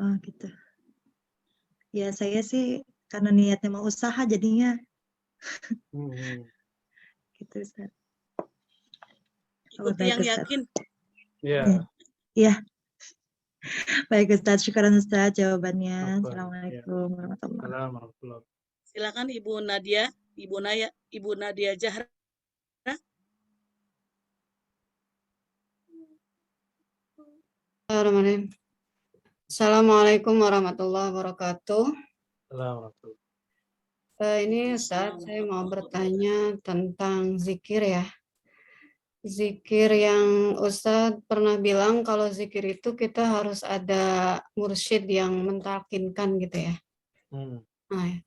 Oh gitu. Ya saya sih karena niatnya mau usaha jadinya Hmm. gitu Ustaz. Ikuti baik, yang Ustaz. yakin. Ya, Iya. Baik Ustaz, syukuran Ustaz jawabannya. apa? Ya. Assalamualaikum warahmatullahi wabarakatuh. Assalamualaikum. Silakan Ibu Nadia, Ibu Nadia Zahra. Assalamualaikum warahmatullahi wabarakatuh. Assalamualaikum. Ini Ustaz, saya mau bertanya tentang zikir ya. Zikir yang Ustaz pernah bilang kalau zikir itu kita harus ada mursyid yang mentalkinkan gitu ya. Hmm. Nah,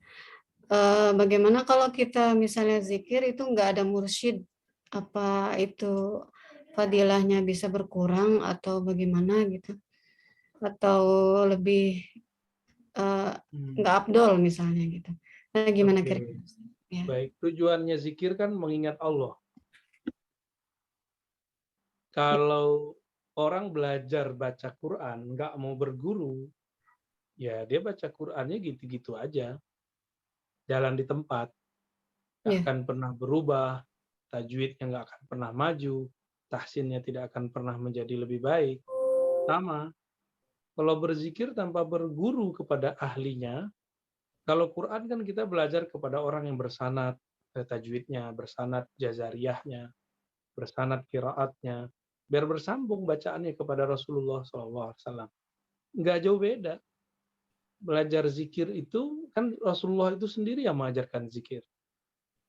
bagaimana kalau kita misalnya zikir itu nggak ada mursyid? Apa itu fadilahnya bisa berkurang atau bagaimana gitu? Atau lebih nggak afdol misalnya gitu. Nah, gimana Oke. kira-kira? Ya. Baik, tujuannya zikir kan mengingat Allah. Kalau orang belajar baca Quran, nggak mau berguru, ya dia baca Qurannya gitu-gitu aja. Jalan di tempat, nggak Ya. akan pernah berubah, tajwidnya nggak akan pernah maju, tahsinnya tidak akan pernah menjadi lebih baik. Sama, kalau berzikir tanpa berguru kepada ahlinya, kalau Quran kan kita belajar kepada orang yang bersanad tajwidnya, bersanad jazariyahnya, bersanad qiraatnya, biar bersambung bacaannya kepada Rasulullah SAW. Nggak jauh beda. Belajar zikir itu, kan Rasulullah itu sendiri yang mengajarkan zikir.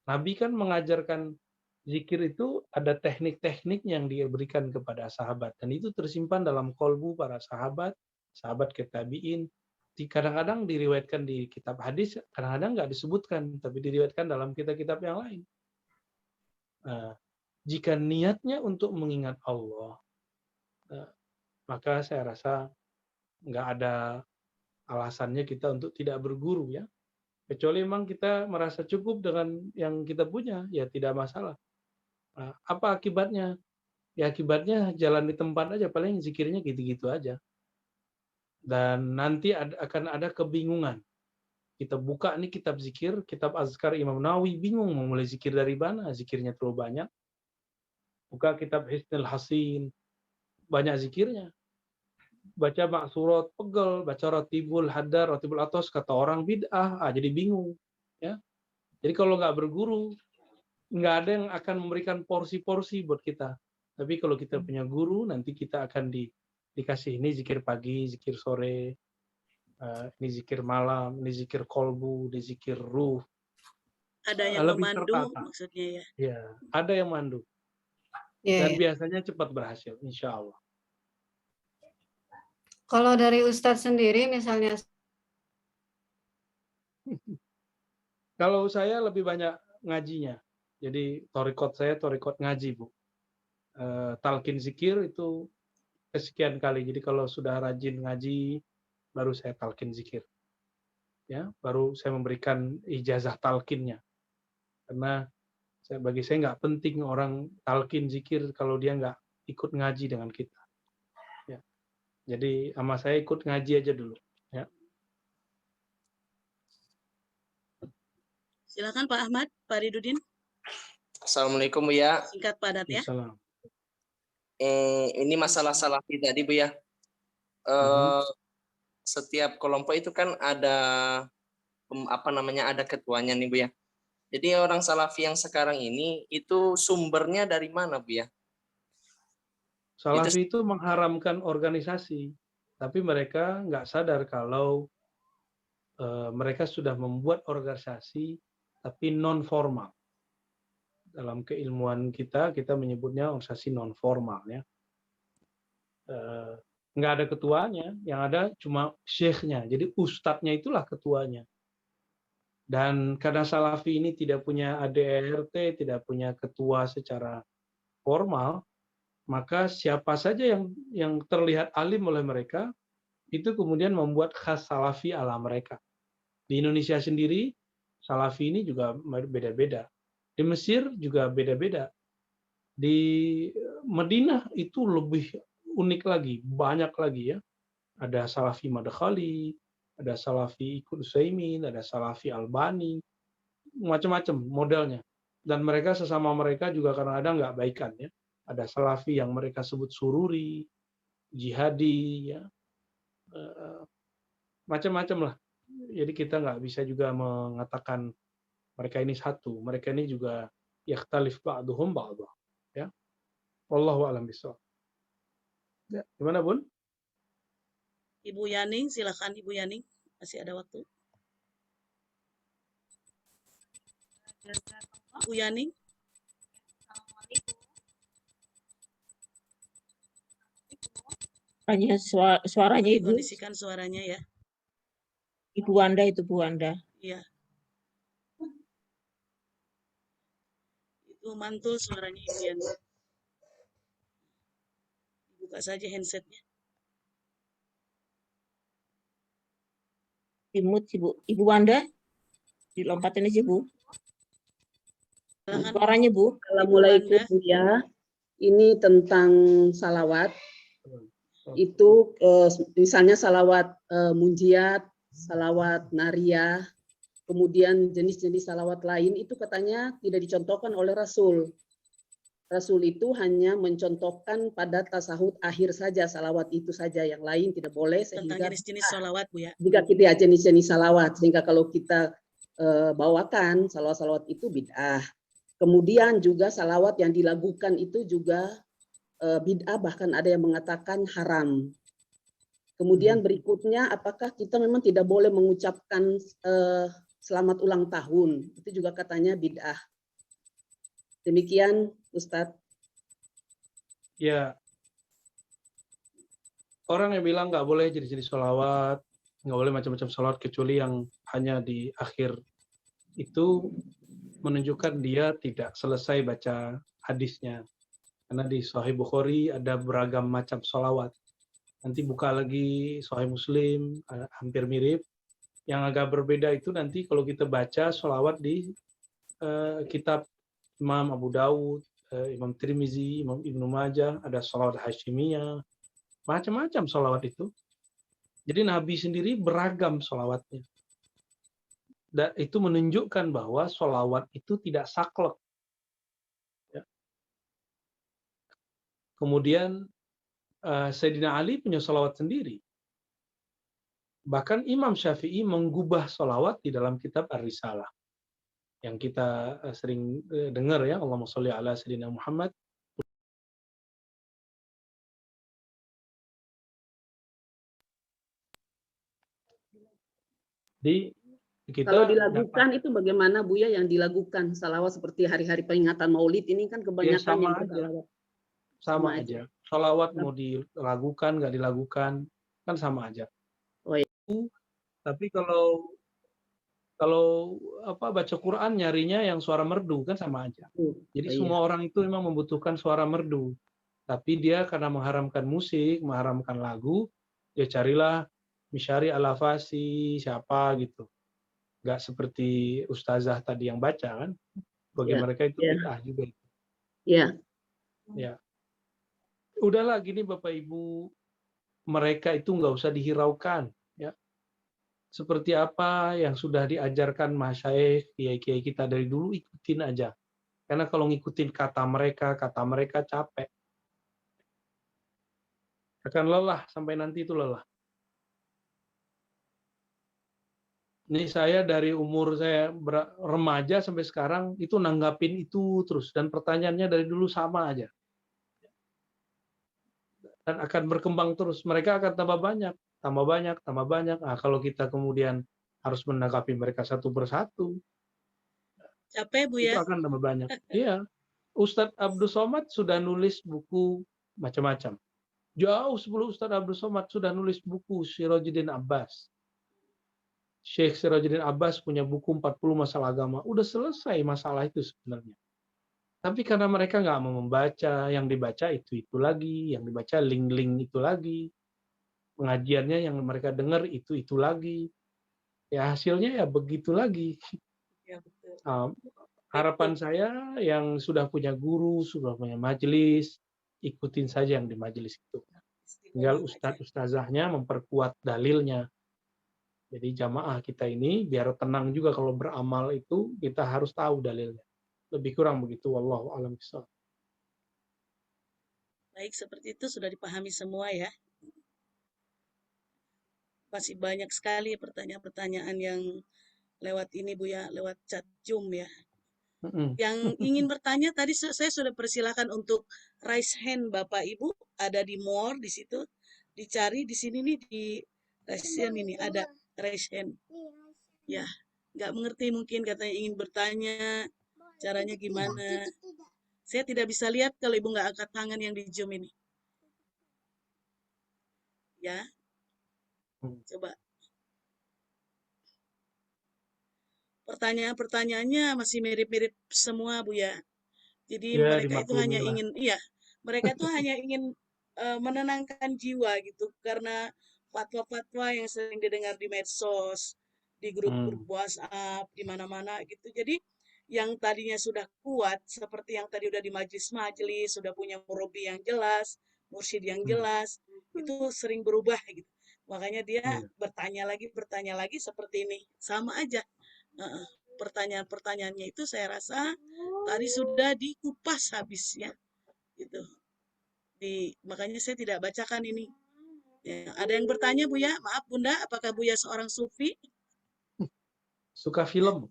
Nabi kan mengajarkan zikir itu ada teknik-teknik yang diberikan kepada sahabat. Dan itu tersimpan dalam kolbu para sahabat, sahabat tabi'in. Kadang-kadang diriwayatkan di kitab hadis, kadang-kadang nggak disebutkan, tapi diriwayatkan dalam kitab-kitab yang lain. Nah, jika niatnya untuk mengingat Allah, maka saya rasa nggak ada alasannya kita untuk tidak berguru ya. Kecuali memang kita merasa cukup dengan yang kita punya, ya tidak masalah. Nah, apa akibatnya? Ya akibatnya jalan di tempat aja, paling zikirnya gitu-gitu aja. Dan nanti akan ada kebingungan. Kita buka nih kitab zikir, kitab Azkar Imam Nawawi, bingung mau mulai zikir dari mana, zikirnya terlalu banyak. Buka kitab Hisnul Hasin, banyak zikirnya. Baca maksurat, pegel, baca Ratibul Hadar, Ratibul Atos, kata orang bid'ah, jadi bingung. Ya. Jadi kalau nggak berguru, nggak ada yang akan memberikan porsi-porsi buat kita. Tapi kalau kita punya guru, nanti kita akan dikasih ini zikir pagi, zikir sore, ini zikir malam, ini zikir kolbu, ini zikir ruh. Ada yang Lebih memandu tertata. maksudnya ya. Ya, ada yang mandu. Ya, Dan ya. biasanya cepat berhasil, insya Allah. Kalau dari Ustadz sendiri misalnya, Kalau saya lebih banyak ngajinya. Jadi torikot saya torikot ngaji, Bu. Talqin zikir itu kesekian kali. Jadi kalau sudah rajin ngaji, baru saya talqin zikir. Ya, baru saya memberikan ijazah talqinnya. Karena bagi saya nggak penting orang talqin zikir kalau dia nggak ikut ngaji dengan kita. Ya. Jadi sama saya ikut ngaji aja dulu. Ya. Silakan Pak Ahmad, Pak Ridudin. Assalamualaikum Bu ya. Singkat padat ya. Assalam. Ini masalah salafi tadi Bu ya. Setiap kelompok itu kan ada ada ketuanya nih Bu ya. Jadi orang salafi yang sekarang ini itu sumbernya dari mana Bu ya? Salafi itu mengharamkan organisasi, tapi mereka nggak sadar kalau mereka sudah membuat organisasi tapi non formal. Dalam keilmuan kita menyebutnya organisasi non formal ya. Nggak ada ketuanya, yang ada cuma syekhnya. Jadi ustadznya itulah ketuanya. Dan karena Salafi ini tidak punya ADRT, tidak punya ketua secara formal, maka siapa saja yang terlihat alim oleh mereka, itu kemudian membuat khas Salafi ala mereka. Di Indonesia sendiri, Salafi ini juga beda-beda. Di Mesir juga beda-beda. Di Madinah itu lebih unik lagi, banyak lagi ya. Ada Salafi Madkhali, ada Salafi Utsaimin, ada Salafi Albani, macam-macam modelnya. Dan mereka sesama mereka juga kadang-kadang nggak baikan ya. Ada Salafi yang mereka sebut sururi, jihadi, ya, macam-macam lah. Jadi kita nggak bisa juga mengatakan mereka ini satu. Mereka ini juga yakhtalif ba'duhum ba'dha. Ya. Wallahu a'lam bishawab. Ya, gimana Bun? Ibu Yaning, silakan Ibu Yaning, masih ada waktu. Ibu Yaning, Hanya suaranya Ibu. kondisikan suaranya ya. Ibu Wanda itu Bu Wanda. Iya. Itu mantul suaranya Ibu Yaning. Buka saja handsetnya. Dimut Ibu. Ibu Wanda. Dilompatin aja Bu. Silakan. Suaranya Bu. Assalamualaikum Bu ya. Ini tentang salawat. Itu misalnya salawat munjiat, salawat nariyah, kemudian jenis-jenis salawat lain itu katanya tidak dicontohkan oleh Rasul. Rasul itu hanya mencontohkan pada tasahud akhir saja, salawat itu saja, yang lain tidak boleh. Tentang Sehingga jenis-jenis sholawat Bu ya. jika kita jenis-jenis salawat, sehingga kalau kita bawakan salawat-salawat itu bid'ah. Kemudian juga salawat yang dilakukan itu juga bid'ah, bahkan ada yang mengatakan haram. Kemudian berikutnya, apakah kita memang tidak boleh mengucapkan selamat ulang tahun? Itu juga katanya bid'ah. Demikian Ustadz. Ya, orang yang bilang nggak boleh jenis-jenis sholawat, nggak boleh macam-macam sholawat kecuali yang hanya di akhir, itu menunjukkan dia tidak selesai baca hadisnya. Karena di Sahih Bukhari ada beragam macam sholawat. Nanti buka lagi Sahih Muslim, hampir mirip. Yang agak berbeda itu nanti kalau kita baca sholawat di kitab Imam Abu Dawud, Imam Tirmizi, Imam Ibnu Majah, ada sholawat Hashimiyah, macam-macam sholawat itu. Jadi Nabi sendiri beragam sholawatnya. Dan itu menunjukkan bahwa sholawat itu tidak saklek. Ya. Kemudian Sayyidina Ali punya sholawat sendiri. Bahkan Imam Syafi'i menggubah sholawat di dalam kitab Ar-Risalah. Yang kita sering dengar ya, Allahumma sholli ala Sayyidina Muhammad. Di kita Kalau dilakukan itu bagaimana Bu ya, yang dilakukan salawat seperti hari-hari peringatan Maulid ini kan kebanyakan sama yang aja. bersalawat. Sama aja. Sholawat mau dilakukan nggak dilakukan kan sama aja. Oh, iya. Tapi kalau baca Quran nyarinya yang suara merdu kan sama aja. Jadi semua orang itu memang membutuhkan suara merdu. Tapi dia karena mengharamkan musik, mengharamkan lagu, dia carilah Misyari Al-Afasi siapa gitu. Nggak seperti ustazah tadi yang baca kan. Bagi mereka itu bid'ah juga. Iya. Ya. Udahlah gini Bapak Ibu, mereka itu nggak usah dihiraukan. Ya. Seperti apa yang sudah diajarkan masyayikh, kiai-kiai kita dari dulu, ikutin aja. Karena kalau ngikutin kata mereka capek. Akan lelah, sampai nanti itu lelah. Ini saya dari umur saya remaja sampai sekarang itu nanggapin itu terus. Dan pertanyaannya dari dulu sama aja. Dan akan berkembang terus. Mereka akan tambah banyak. Nah, kalau kita kemudian harus menanggapi mereka satu persatu, capek Bu itu ya. akan tambah banyak. Iya. Ustadz Abdul Somad sudah nulis buku macam-macam. Jauh sebelum Ustadz Abdul Somad sudah nulis buku Sirajuddin Abbas. Syekh Sirajuddin Abbas punya buku 40 masalah agama. Udah selesai masalah itu sebenarnya. Tapi karena mereka nggak mau membaca, yang dibaca itu lagi, yang dibaca link-link itu lagi. Pengajiannya yang mereka dengar itu lagi. Ya hasilnya ya begitu lagi. Ya, betul. Harapan saya yang sudah punya guru, sudah punya majelis, ikutin saja yang di majelis itu. Tinggal ustadz-ustazahnya memperkuat dalilnya. Jadi jamaah kita ini biar tenang juga kalau beramal itu kita harus tahu dalilnya. Lebih kurang begitu, wallahu a'lam bishawab. Baik, seperti itu sudah dipahami semua ya. Masih banyak sekali pertanyaan-pertanyaan yang lewat ini Buya, lewat chat Zoom ya. Yang ingin bertanya tadi saya sudah persilakan untuk raise hand Bapak Ibu, ada di more di situ. Dicari di sini nih di raise hand ini ada raise hand. Ya, nggak mengerti mungkin katanya ingin bertanya, caranya gimana. Saya tidak bisa lihat kalau Ibu nggak angkat tangan yang di Zoom ini. Ya, coba. Pertanyaan-pertanyaannya masih mirip-mirip semua, Bu ya. Jadi Ya, mereka itu hanya dimaklumi lah. ingin, mereka itu hanya ingin menenangkan jiwa gitu, karena fatwa-fatwa yang sering didengar di medsos, di grup-grup WhatsApp, di mana-mana gitu. Jadi yang tadinya sudah kuat, seperti yang tadi udah di majelis-majelis, sudah punya murabi yang jelas, mursyid yang jelas, itu sering berubah gitu. Makanya dia bertanya lagi seperti ini, sama aja. Pertanyaan-pertanyaannya itu saya rasa tadi sudah dikupas habis ya, gitu. Makanya saya tidak bacakan ini. Ya, ada yang bertanya Bu ya, maaf Bunda, apakah Buya seorang sufi? Suka film.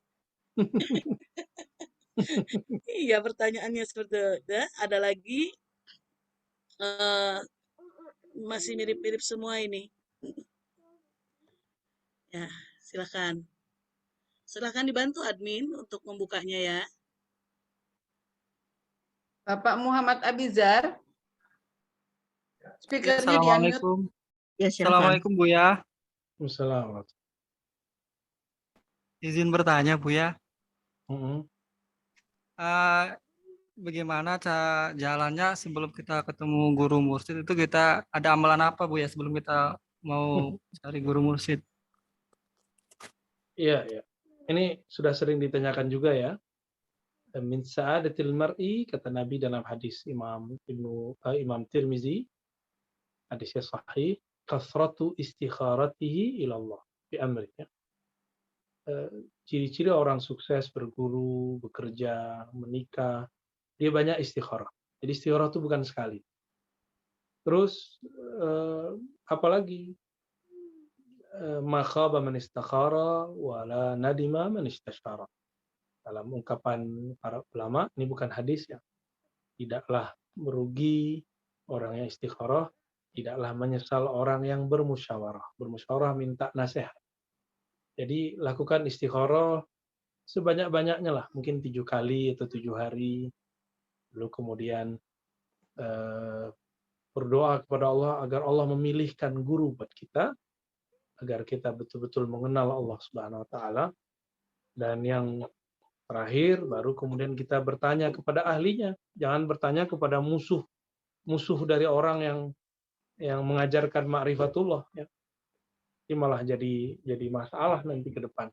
Iya, pertanyaannya seperti itu. Ada lagi masih mirip-mirip semua ini. Ya, silakan. Silakan dibantu admin untuk membukanya ya. Bapak Muhammad Abizar. Speakernya Assalamualaikum. Ya, Assalamualaikum Buya. Assalamualaikum. Izin bertanya Buya. Bagaimana jalannya sebelum kita ketemu guru mursyid itu kita ada amalan apa Buya sebelum kita mau cari guru mursyid? Iya, ya. Ini sudah sering ditanyakan juga ya. Min sa'adatil mar'i, kata Nabi dalam hadis Imam Tirmizi, hadisnya sahih, kasratu istikharatihi ilallah fi amri. Ya. Ciri-ciri orang sukses berguru, bekerja, menikah, dia banyak istikharah. Jadi istikharah itu bukan sekali. Terus apalagi ma khaba man istakhara wa la nadima man istashara. Dalam ungkapan para ulama, ini bukan hadis ya. Tidaklah merugi orang yang istikharah, tidaklah menyesal orang yang bermusyawarah. Bermusyawarah minta nasihat. Jadi lakukan istikharah sebanyak-banyaknya lah, mungkin 7 kali atau 7 hari. Lalu kemudian berdoa kepada Allah agar Allah memilihkan guru buat kita, agar kita betul-betul mengenal Allah Subhanahu wa taala. Dan yang terakhir baru kemudian kita bertanya kepada ahlinya, jangan bertanya kepada musuh dari orang yang mengajarkan ma'rifatullah ya. Ini malah jadi masalah nanti ke depan.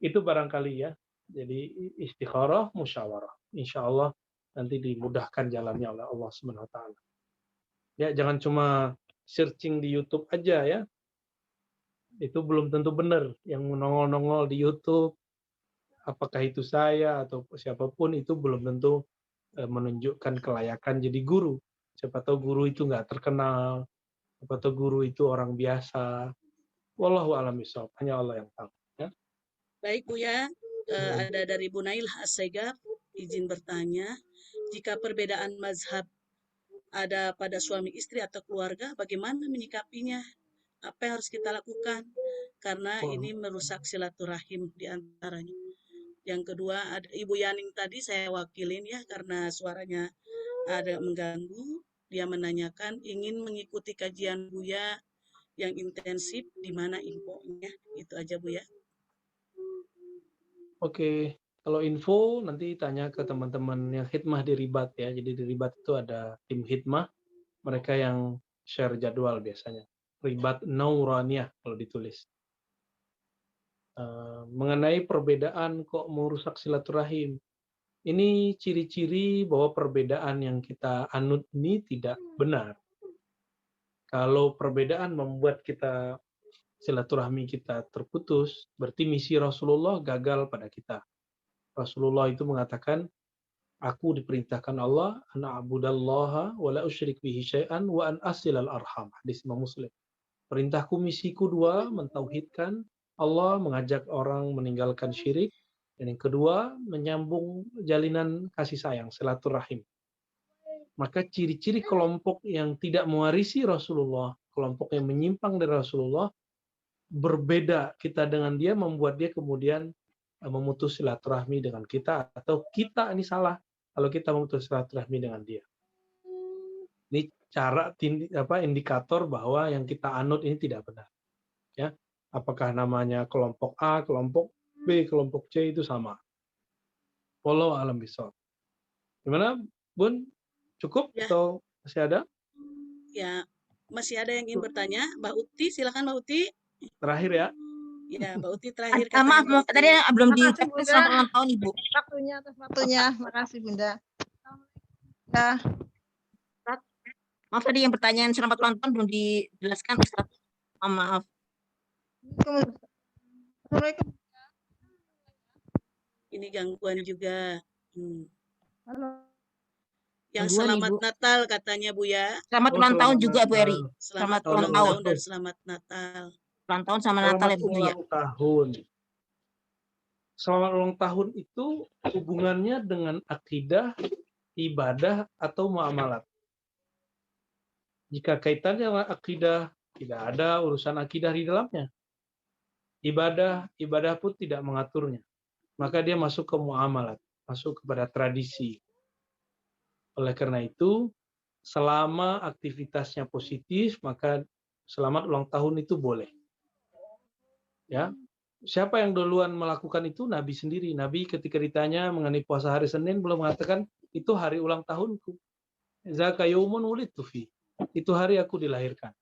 Itu barangkali ya. Jadi istikharah, musyawarah. Insya Allah nanti dimudahkan jalannya oleh Allah Subhanahu wa taala. Ya, jangan cuma searching di YouTube aja ya. Itu belum tentu benar. Yang nongol-nongol di YouTube, apakah itu saya atau siapapun, itu belum tentu menunjukkan kelayakan jadi guru. Siapa tahu guru itu nggak terkenal, siapa tahu guru itu orang biasa. Wallahu a'lam bishawab, hanya Allah yang tahu. Ya. Baik Bu ya, ada dari Bu Nail Asegaf, izin bertanya, jika perbedaan mazhab ada pada suami istri atau keluarga, bagaimana menyikapinya? Apa yang harus kita lakukan? Karena ini merusak silaturahim di antaranya. Yang kedua, ada Ibu Yaning tadi saya wakilin ya, karena suaranya ada mengganggu. Dia menanyakan ingin mengikuti kajian Buya yang intensif, di mana infonya? Itu aja Bu ya. Oke, kalau info nanti tanya ke teman-teman yang khidmah di Ribat ya. Jadi di Ribat itu ada tim khidmah, mereka yang share jadwal biasanya. Ribat Nauraniyah kalau ditulis. Mengenai perbedaan kok merusak silaturahim. Ini ciri-ciri bahwa perbedaan yang kita anut ini tidak benar. Kalau perbedaan membuat kita silaturahmi kita terputus, berarti misi Rasulullah gagal pada kita. Rasulullah itu mengatakan, aku diperintahkan Allah, ana abudallaha wa la usyrik bihi syai'an wa an asilal arham. Hadis Imam Muslim. Perintahku, misiku dua, mentauhidkan Allah, mengajak orang meninggalkan syirik, dan yang kedua, menyambung jalinan kasih sayang, silaturahim. Maka ciri-ciri kelompok yang tidak mewarisi Rasulullah, kelompok yang menyimpang dari Rasulullah, berbeda kita dengan dia, membuat dia kemudian memutus silaturahmi dengan kita, atau kita ini salah kalau kita memutus silaturahmi dengan dia. Ini cara indikator bahwa yang kita anut ini tidak benar. Ya, apakah namanya kelompok A, kelompok B, kelompok C itu sama. Wallahu a'lam bishawab. Gimana, Bun? Cukup Ya. atau masih ada? Ya, masih ada yang ingin bertanya. Mbak Uti, silakan Mbak Uti. Terakhir ya. Ya, Mbak Uti terakhir. Maaf, katanya Mbak Uti. tadi belum Makasih, diucapkan Bunda. selamat ulang tahun Ibu. Waktunya atas waktunya. Makasih Bunda. Ya. Maaf tadi yang pertanyaan selamat ulang tahun belum dijelaskan Ustaz. Maaf. Assalamualaikum. Ini gangguan juga. Halo. Yang Gangguan, selamat Ibu. Natal katanya Bu ya. Selamat ulang tahun juga Bu Eri. Selamat ulang ulang tahun. tahun dan selamat Natal. Ulang tahun sama Natal ya Selamat Bu ya. ulang tahun. Selamat ulang tahun itu hubungannya dengan akidah, ibadah, atau muamalat. Jika kaitannya dengan akidah, tidak ada urusan akidah di dalamnya. Ibadah pun tidak mengaturnya. Maka dia masuk ke muamalat, masuk kepada tradisi. Oleh karena itu, selama aktivitasnya positif, maka selamat ulang tahun itu boleh. Ya, siapa yang duluan melakukan itu? Nabi sendiri. Nabi ketika ditanya mengenai puasa hari Senin, belum mengatakan itu hari ulang tahunku. Zaka yaumun wulidtu fi. Itu hari aku dilahirkan.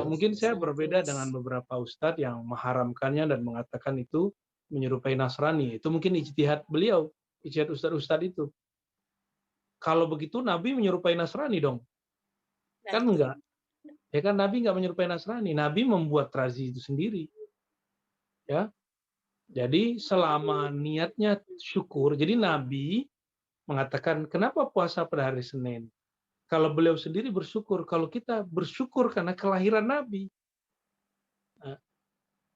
Mungkin saya berbeda dengan beberapa ustadz yang mengharamkannya dan mengatakan itu menyerupai Nasrani. Itu mungkin ijtihad beliau, ijtihad ustadz-ustadz itu. Kalau begitu Nabi menyerupai Nasrani dong? Kan enggak. Ya kan Nabi enggak menyerupai Nasrani. Nabi membuat tradisi itu sendiri. Ya. Jadi selama niatnya syukur. Jadi Nabi mengatakan kenapa puasa pada hari Senin? Kalau beliau sendiri bersyukur, kalau kita bersyukur karena kelahiran Nabi. Nah,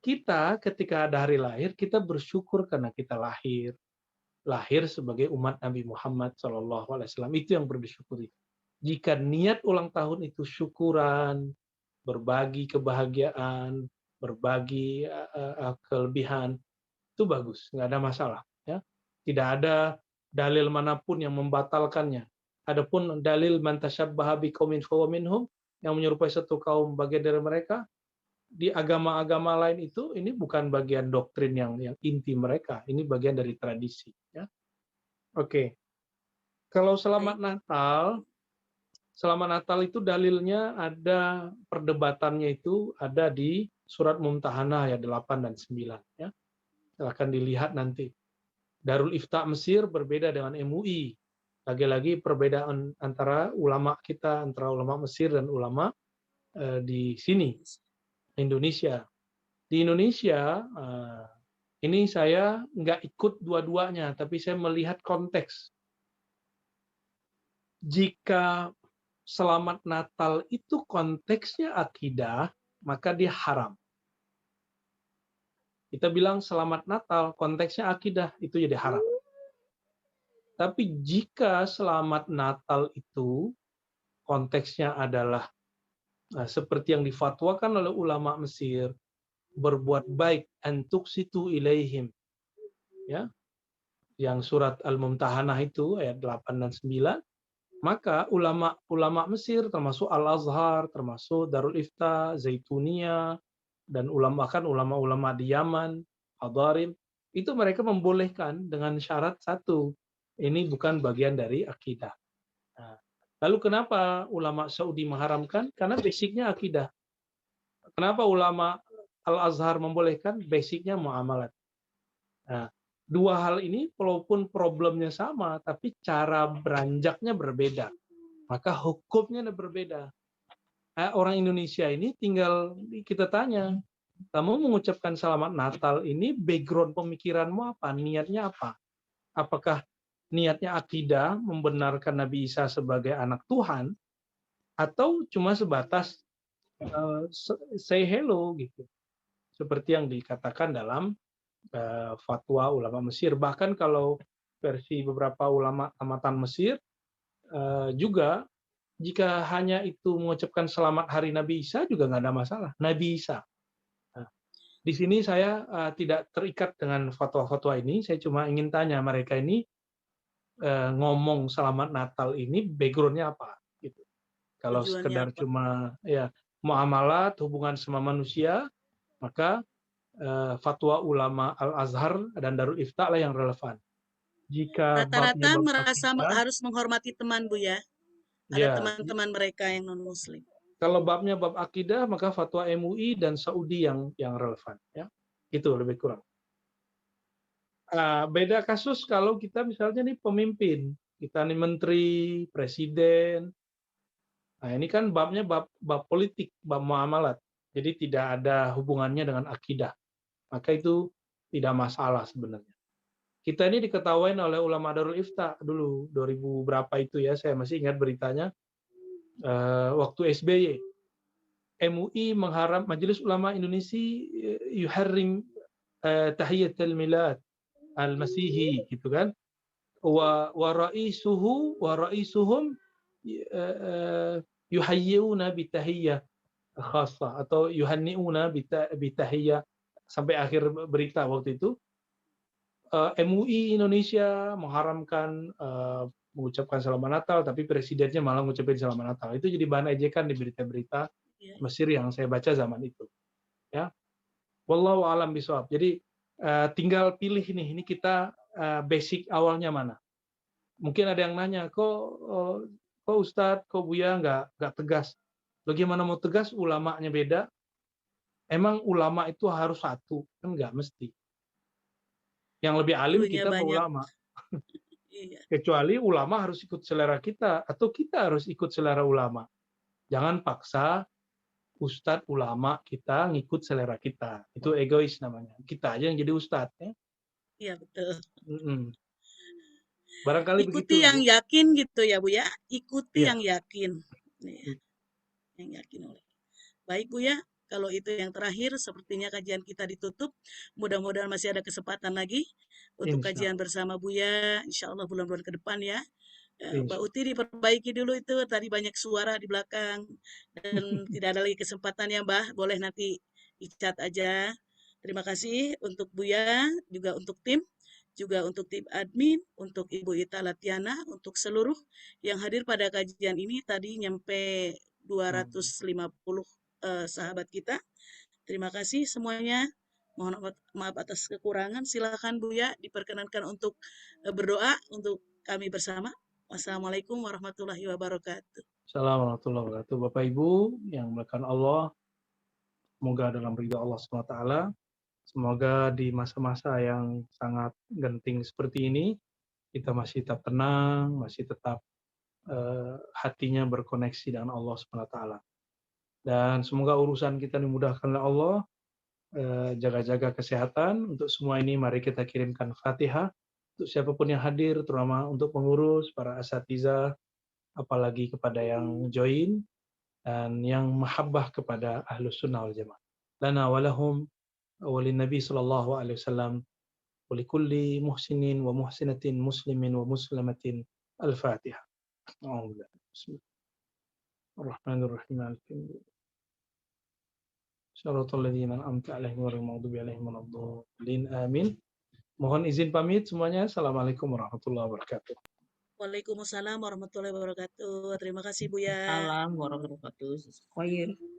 kita ketika ada hari lahir, kita bersyukur karena kita lahir sebagai umat Nabi Muhammad SAW. Itu yang perlu disyukuri. Jika niat ulang tahun itu syukuran, berbagi kebahagiaan, berbagi kelebihan, itu bagus, nggak ada masalah. Ya. Tidak ada dalil manapun yang membatalkannya. Adapun dalil man tasyabbaha biqaumin fahuwa minhum, yang menyerupai satu kaum bagian dari mereka, di agama-agama lain itu ini bukan bagian doktrin yang inti mereka, ini bagian dari tradisi. Ya. Oke, kalau selamat Natal itu dalilnya ada perdebatannya itu ada di surat Mumtahanah ayat 8 dan 9. Ya. Silahkan dilihat nanti. Darul Ifta Mesir berbeda dengan MUI. Lagi-lagi perbedaan antara ulama kita, antara ulama Mesir dan ulama di sini. Indonesia. Di Indonesia, ini saya nggak ikut dua-duanya, tapi saya melihat konteks. Jika selamat Natal itu konteksnya akidah, maka dia haram. Kita bilang selamat Natal, konteksnya akidah, itu jadi haram. Tapi jika selamat Natal itu konteksnya adalah seperti yang difatwakan oleh ulama Mesir, berbuat baik antuk situ ilaihim, ya, yang surat Al-Mumtahanah itu ayat 8 dan 9, maka ulama Mesir termasuk Al-Azhar, termasuk Darul Ifta, Zaituniyah, dan ulama-ulama di Yaman, Hadarim, itu mereka membolehkan dengan syarat satu, ini bukan bagian dari akidah. Nah, lalu kenapa ulama Saudi mengharamkan? Karena basicnya akidah. Kenapa ulama Al-Azhar membolehkan? Basicnya muamalat. Nah, dua hal ini walaupun problemnya sama, tapi cara beranjaknya berbeda. Maka hukumnya berbeda. orang Indonesia ini tinggal kita tanya, kamu mengucapkan selamat Natal ini background pemikiranmu apa? Niatnya apa? Apakah niatnya akidah membenarkan Nabi Isa sebagai anak Tuhan atau cuma sebatas say hello gitu? Seperti yang dikatakan dalam fatwa ulama Mesir. Bahkan kalau versi beberapa ulama tamatan Mesir juga jika hanya itu mengucapkan selamat hari Nabi Isa juga nggak ada masalah. Nabi Isa. Nah, di sini saya tidak terikat dengan fatwa-fatwa ini. Saya cuma ingin tanya mereka ini ngomong selamat Natal ini backgroundnya apa? Gitu. Kalau Tujuannya sekedar apa? cuma ya muamalat hubungan sama manusia, maka fatwa ulama Al-Azhar dan Darul Ifta lah yang relevan. Jika babnya Rata-rata bab merasa akidah, harus menghormati teman, Bu ya. Ada ya, teman-teman mereka yang non-muslim. kalau babnya bab akidah maka fatwa MUI dan Saudi yang relevan ya. Itu lebih kurang. Beda kasus kalau kita misalnya nih pemimpin, kita nih menteri, presiden. Nah, ini kan babnya bab politik, bab muamalat. Jadi tidak ada hubungannya dengan akidah. Maka itu tidak masalah sebenarnya. Kita ini diketahui oleh ulama Darul Ifta dulu 2000 berapa itu ya, saya masih ingat beritanya waktu SBY. MUI mengharam, Majelis Ulama Indonesia yuharrim tahiyatul milad al-masihi gitu kan. Wa raisuhum yuhayyuna bitahiyyah khassah atau yuhanniuna bitahiyyah sampai akhir berita waktu itu. MUI Indonesia mengharamkan mengucapkan selamat Natal, tapi presidennya malah mengucapkan selamat Natal. Itu jadi bahan ejekan di berita-berita Mesir yang saya baca zaman itu. Ya, wallahu alam bisawab. Jadi tinggal pilih ini kita basic awalnya mana. Mungkin ada yang nanya, kok Ustadz, kok Buya nggak tegas? Bagaimana mau tegas? Ulamanya beda. Emang ulama itu harus satu? Kan nggak mesti. Yang lebih alim kita apa ulama? Iya. Kecuali ulama harus ikut selera kita atau kita harus ikut selera ulama. Jangan paksa ustadz ulama kita ngikut selera kita. Itu egois namanya. Kita aja yang jadi ustadz ya. Iya betul. Barangkali ikuti begitu, yang Bu. yakin gitu ya Bu ya. Ikuti Ya. yang yakin. Yang yakin oleh. Baik Bu ya. Kalau itu yang terakhir, sepertinya kajian kita ditutup. Mudah-mudahan masih ada kesempatan lagi untuk kajian bersama Buya. Insya Allah bulan-bulan ke depan ya. Mbak Uti diperbaiki dulu itu. Tadi banyak suara di belakang. Dan tidak ada lagi kesempatan ya Mbak. Boleh nanti di-chat aja. Terima kasih untuk Buya, juga untuk tim. Juga untuk tim admin, untuk Ibu Ita Latiana, untuk seluruh yang hadir pada kajian ini. Tadi nyampe 250 sahabat kita. Terima kasih semuanya. Mohon maaf atas kekurangan. Silakan Buya diperkenankan untuk berdoa untuk kami bersama. Wassalamualaikum warahmatullahi wabarakatuh. Assalamualaikum warahmatullahi wabarakatuh. Bapak Ibu yang dimuliakan Allah, semoga dalam ridha Allah SWT, semoga di masa-masa yang sangat genting seperti ini kita masih tetap tenang, masih tetap hatinya berkoneksi dengan Allah SWT. Dan semoga urusan kita dimudahkan oleh Allah, jaga-jaga kesehatan. Untuk semua ini mari kita kirimkan Fatihah untuk siapapun yang hadir, terutama untuk pengurus, para asatizah, apalagi kepada yang join, dan yang mahabbah kepada Ahlus Sunnah wal Jamaah. Lana walahum walin Nabi sallallahu alaihi wasallam wa likulli muhsinin wa muhsinatin muslimin wa muslamatin al-Fatihah. Bismillahirrahmanirrahim. Syaratul ladzina an'amta 'alaihim ghairil maghdubi 'alaihim waladdallin. Amin. Mohon izin pamit semuanya. Assalamualaikum warahmatullahi wabarakatuh. Waalaikumsalam warahmatullahi wabarakatuh. Terima kasih Buya. Assalamualaikum warahmatullahi wabarakatuh.